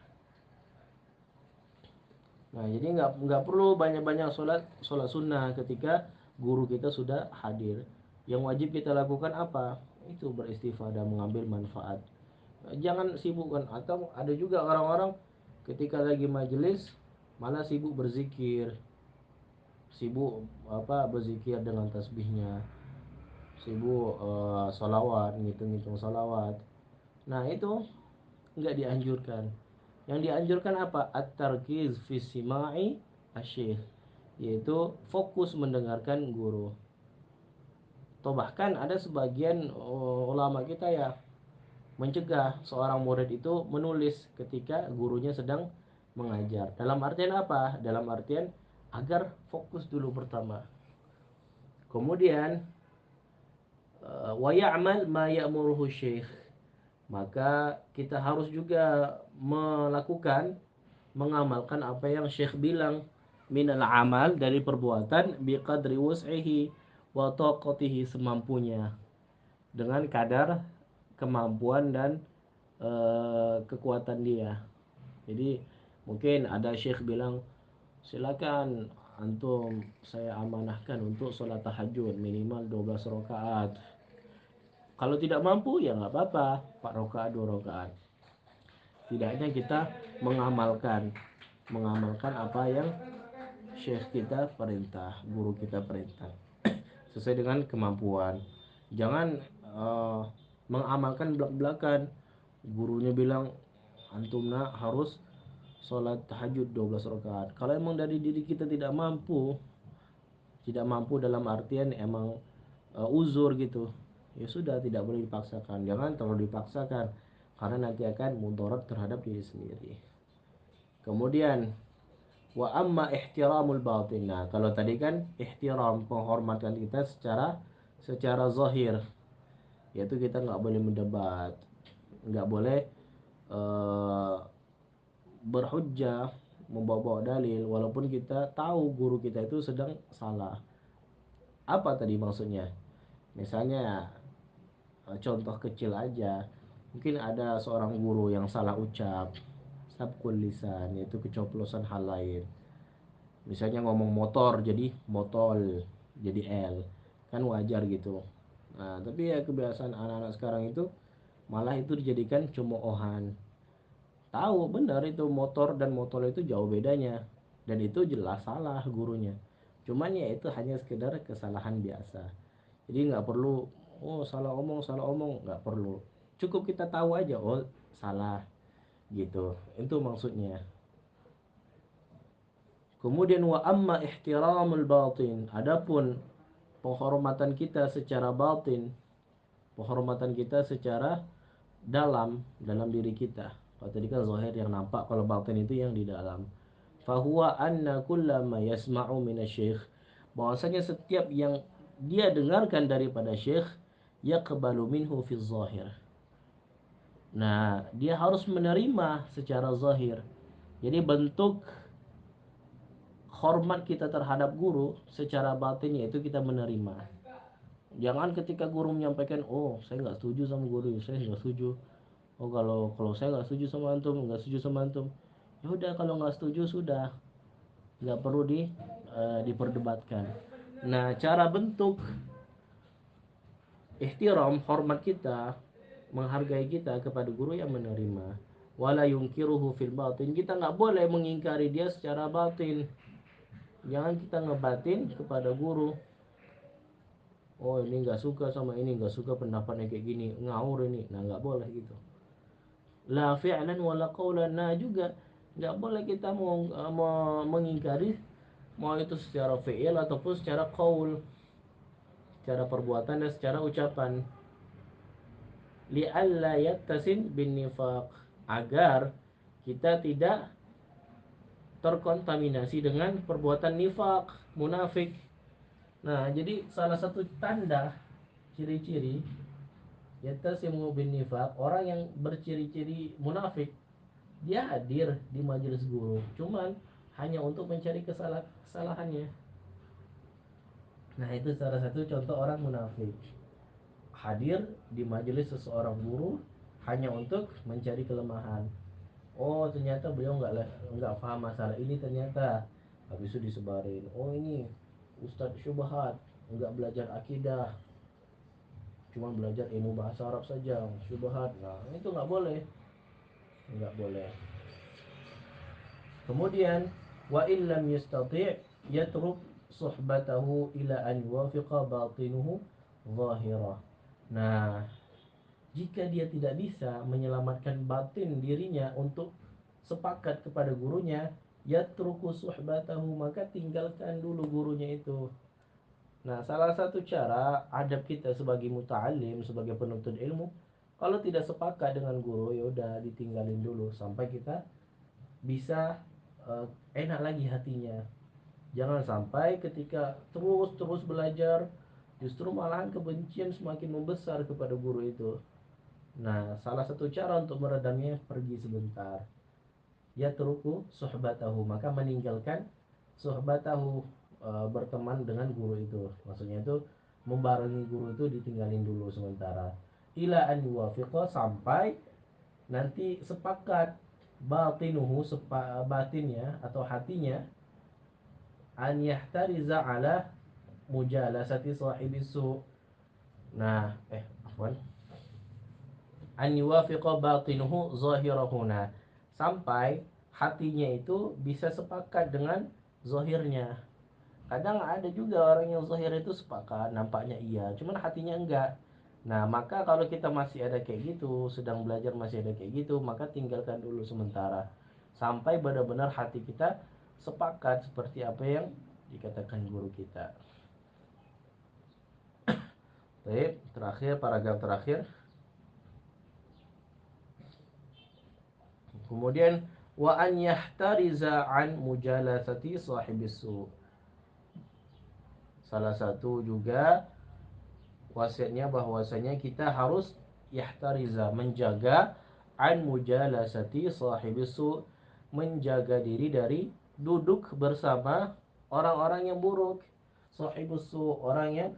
[SPEAKER 2] Nah, jadi enggak perlu banyak-banyak sholat sunnah ketika guru kita sudah hadir. Yang wajib kita lakukan apa? Itu beristifadah, mengambil manfaat. Jangan sibukkan. Atau ada juga orang-orang ketika lagi majelis malah sibuk berzikir, sibuk berzikir dengan tasbihnya, sibuk salawat, ngitung-ngitung salawat. Nah, itu nggak dianjurkan. Yang dianjurkan apa? At-tarkiz fi sima'i asyikh, yaitu fokus mendengarkan guru. Atau bahkan ada sebagian ulama kita ya mencegah seorang murid itu menulis ketika gurunya sedang mengajar. Dalam artian apa? Dalam artian agar fokus dulu pertama. Kemudian wa ya'mal ma ya'muruhu syekh. Maka kita harus juga melakukan, mengamalkan apa yang syekh bilang, minal amal, dari perbuatan, biqadri wus'ihi wa taqatihi, semampunya, dengan kadar kemampuan dan kekuatan dia. Jadi mungkin ada syekh bilang, silakan antum saya amanahkan untuk sholat tahajud minimal 12 rakaat. Kalau tidak mampu ya nggak apa-apa, 4 rakaat, 2 rakaat. Tidaknya kita mengamalkan apa yang syekh kita perintah, guru kita perintah, sesuai dengan kemampuan. Jangan mengamalkan belak-belakan. Gurunya bilang antum nak harus sholat tahajud 12 rakaat. Kalau emang dari diri kita tidak mampu, dalam artian emang uzur gitu, ya sudah, tidak boleh dipaksakan. Jangan terlalu dipaksakan, karena nanti akan mudarat terhadap diri sendiri. Kemudian wa amma ihtiramul batin. Nah, kalau tadi kan ihtiram, penghormatan kita secara zahir, yaitu kita nggak boleh mendebat, nggak boleh uh, berhujjah, membawa dalil walaupun kita tahu guru kita itu sedang salah. Apa tadi maksudnya? Misalnya contoh kecil aja, mungkin ada seorang guru yang salah ucap, sabkul lisan, yaitu kecoplosan hal lain. Misalnya ngomong motor jadi motol, jadi L, kan wajar gitu. Nah, tapi ya kebiasaan anak-anak sekarang itu malah itu dijadikan cemoohan. Tahu benar itu motor dan motol itu jauh bedanya, dan itu jelas salah gurunya. Cuman ya itu hanya sekedar kesalahan biasa. Jadi nggak perlu, oh salah omong, nggak perlu. Cukup kita tahu aja, oh salah gitu. Itu maksudnya. Kemudian wa amma ihtiramul batin. Adapun penghormatan kita secara batin, penghormatan kita secara dalam diri kita. Kalau tadi kan zahir yang nampak, kalau batin itu yang di dalam. Fahuwa anna kullama yasma'u minasyikh, bahwasanya setiap yang dia dengarkan daripada syekh, yaqbalu minhu fi zahir. Nah, dia harus menerima secara zahir. Jadi bentuk hormat kita terhadap guru secara batin yaitu kita menerima. Jangan ketika guru menyampaikan, oh saya nggak setuju sama guru, saya nggak setuju. Oh kalau saya nggak setuju sama antum, nggak setuju sama antum. Ya udah, kalau nggak setuju sudah, nggak perlu diperdebatkan. Nah, cara bentuk ihtiram, hormat kita, menghargai kita kepada guru yang menerima. Wala yungkiruhu fil batin, kita nggak boleh mengingkari dia secara batin. Jangan kita ngebatin kepada guru, oh ini nggak suka sama ini, nggak suka pendapatnya kayak gini, ngawur ini. Nah, nggak boleh gitu. La fi'lan wala qawlan. Nah, juga nggak boleh kita mau mengingkari, mau itu secara fi'il ataupun secara qaul, secara perbuatan dan secara ucapan. Li'alla yattasin bin nifaq, agar kita tidak terkontaminasi dengan perbuatan nifak, munafik. Nah, jadi salah satu tanda, ciri-ciri yattasimu bin nifaq, orang yang berciri-ciri munafik, dia hadir di majelis guru cuman hanya untuk mencari kesalahannya. Nah, itu salah satu contoh orang munafik, hadir di majelis seseorang guru hanya untuk mencari kelemahan. Oh ternyata beliau nggak paham masalah ini ternyata, habis itu disebarin, oh ini Ustadz Syubhat, nggak belajar akidah, cuma belajar ilmu bahasa Arab saja, Syubhat. Nah, itu nggak boleh, nggak boleh. Kemudian wa illam yastati' yatruk suhbatahu ila an yuwafiqa batinuhu zahirah. Nah, jika dia tidak bisa menyelamatkan batin dirinya untuk sepakat kepada gurunya, yatruku suhbatahu, maka tinggalkan dulu gurunya itu. Nah, salah satu cara adab kita sebagai muta'alim, sebagai penuntut ilmu, kalau tidak sepakat dengan guru, ya udah ditinggalin dulu sampai kita bisa enak lagi hatinya. Jangan sampai ketika terus belajar, Justru malahan kebencian semakin membesar kepada guru itu. Nah, salah satu cara untuk meredamnya pergi sebentar. Dia teruku suhbatahu, maka meninggalkan suhbatahu, berteman dengan guru itu. Maksudnya itu membarengi guru itu ditinggalin dulu sementara. Ila an yuwafiqa, sampai nanti sepakat batinuhu, batinnya atau hatinya, an yahtariza ala mujalasati sahibis su. Nah, afwan, an yuwafiqa batinuhu zahirahuna, sampai hatinya itu bisa sepakat dengan zahirnya. Kadang ada juga orang yang zahir itu sepakat, nampaknya iya, cuman hatinya enggak. Nah, maka kalau kita masih ada kayak gitu, sedang belajar masih ada kayak gitu, maka tinggalkan dulu sementara sampai benar-benar hati kita sepakat seperti apa yang dikatakan guru kita. Baik, terakhir, paragraf terakhir. Kemudian wa an yahtariza an mujalasati sahibis su. Salah satu juga wasiatnya bahwasanya kita harus yahtariza, menjaga, an mujalasati sahibis su, menjaga diri dari duduk bersama orang-orang yang buruk. Sahibus su, orang yang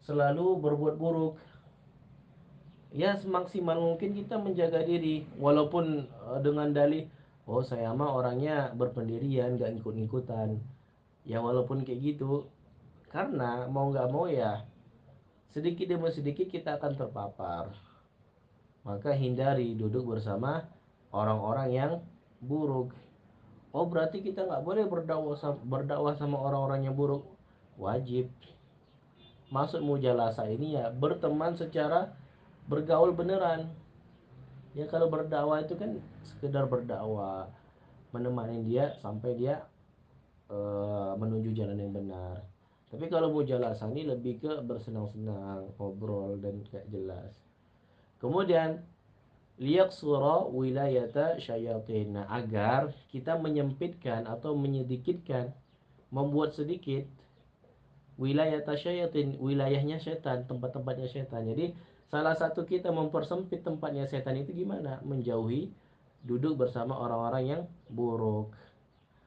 [SPEAKER 2] selalu berbuat buruk. Ya, semaksimal mungkin kita menjaga diri, walaupun dengan dalih, oh saya mah orangnya berpendirian, gak ikut-ikutan. Ya walaupun kayak gitu, karena mau gak mau ya sedikit demi sedikit kita akan terpapar. Maka hindari duduk bersama orang-orang yang buruk. Oh berarti kita gak boleh berdakwah sama orang-orang yang buruk? Wajib. Maksud mujalasah ini ya berteman secara bergaul beneran. Ya kalau berdakwah itu kan sekedar berdakwah, menemani dia sampai dia menuju jalan yang benar. Tapi kalau mujalasah ini lebih ke bersenang-senang, ngobrol dan gak jelas. Kemudian liyaksura wilayata syayatin. Nah, agar kita menyempitkan atau menyedikitkan, membuat sedikit wilayata syayatin, wilayahnya setan, tempat-tempatnya setan. Jadi salah satu kita mempersempit tempatnya setan itu gimana? Menjauhi duduk bersama orang-orang yang buruk.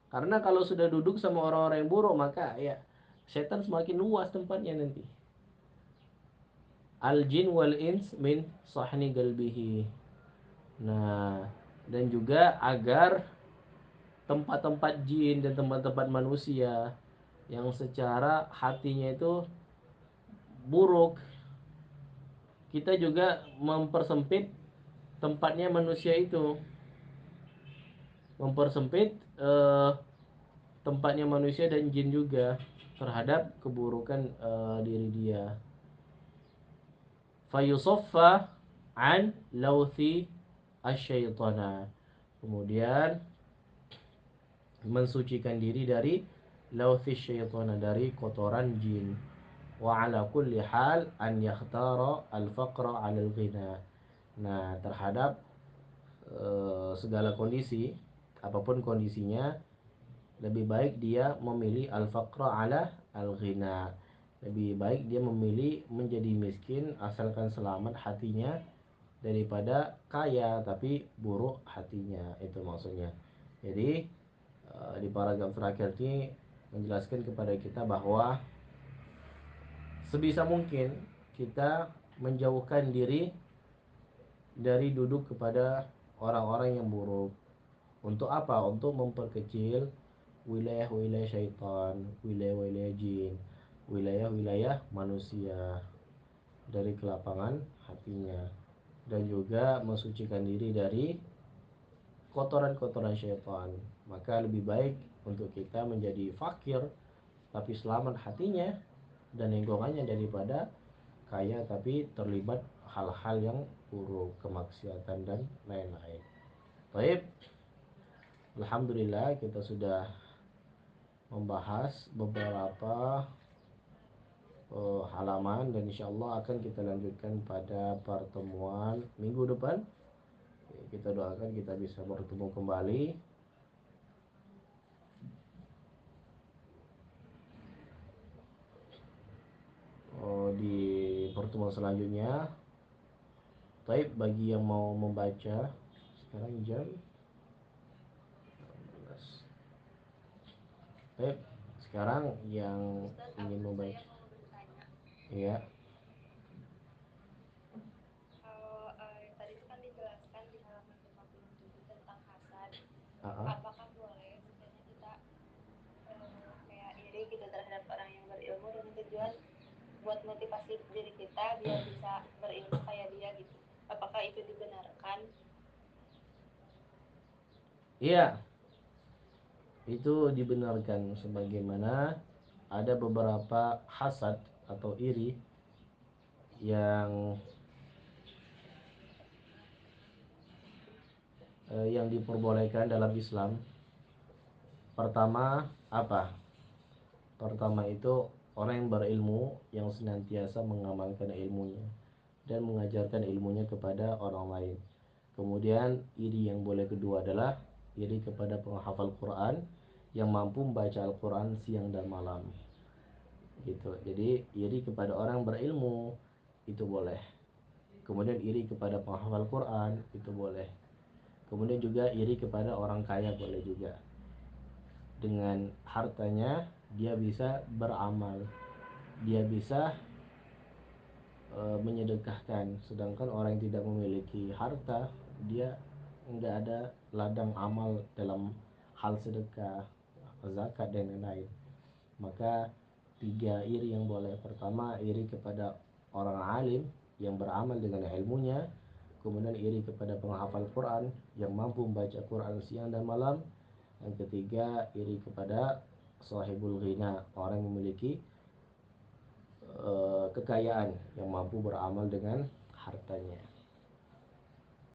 [SPEAKER 2] Karena kalau sudah duduk sama orang-orang yang buruk, maka ya setan semakin luas tempatnya nanti. Al jin wal ins min sahni galbihi. Nah, dan juga agar tempat-tempat jin dan tempat-tempat manusia yang secara hatinya itu buruk, kita juga mempersempit tempatnya manusia itu, mempersempit tempatnya manusia dan jin juga terhadap keburukan diri dia. Fayusaffa an lauthi asyaitana. Kemudian mensucikan diri dari lauthi syaitana, dari kotoran jin. Wa ala kulli hal an yakhtara al-faqra 'ala al-ghina. Nah, terhadap segala kondisi, apapun kondisinya, lebih baik dia memilih al-faqra 'ala al-ghina. Lebih baik dia memilih menjadi miskin asalkan selamat hatinya, daripada kaya tapi buruk hatinya. Itu maksudnya. Jadi di paragraf terakhir ini menjelaskan kepada kita bahwa sebisa mungkin kita menjauhkan diri dari duduk kepada orang-orang yang buruk. Untuk apa? Untuk memperkecil wilayah-wilayah syaitan, wilayah-wilayah jin, wilayah-wilayah manusia dari kelapangan hatinya, dan juga mensucikan diri dari kotoran-kotoran syaitan. Maka lebih baik untuk kita menjadi fakir tapi selamat hatinya dan lingkungannya, daripada kaya tapi terlibat hal-hal yang buruk, kemaksiatan dan lain-lain. Baik, alhamdulillah kita sudah membahas beberapa halaman, dan insyaallah akan kita lanjutkan pada pertemuan minggu depan. Kita doakan kita bisa bertemu kembali. Contoh selanjutnya, baik bagi yang mau membaca, sekarang jam 18. Baik, sekarang yang ingin membaca, ya.
[SPEAKER 3] Kalau tadi itu kan dijelaskan di halaman 57 tentang hasad.
[SPEAKER 2] Ah,
[SPEAKER 3] Apakah boleh misalnya kita kayak iri gitu terhadap orang yang berilmu dengan tujuan buat motivasi diri kita biar bisa berilmu kayak dia gitu? Apakah itu dibenarkan?
[SPEAKER 2] Iya, itu dibenarkan, sebagaimana ada beberapa hasad atau iri yang diperbolehkan dalam Islam. Pertama apa? Pertama itu orang yang berilmu yang senantiasa mengamalkan ilmunya dan mengajarkan ilmunya kepada orang lain. Kemudian iri yang boleh kedua adalah iri kepada penghafal Quran yang mampu membaca Al-Quran siang dan malam. Gitu. Jadi iri kepada orang berilmu itu boleh. Kemudian iri kepada penghafal Quran itu boleh. Kemudian juga iri kepada orang kaya boleh juga. Dengan hartanya dia bisa beramal, dia bisa menyedekahkan, sedangkan orang yang tidak memiliki harta dia nggak ada ladang amal dalam hal sedekah, zakat dan lain-lain. Maka tiga iri yang boleh: pertama iri kepada orang alim yang beramal dengan ilmunya, kemudian iri kepada penghafal Quran yang mampu membaca Quran siang dan malam, yang ketiga iri kepada sahibul ghina, orang yang memiliki kekayaan yang mampu beramal dengan hartanya.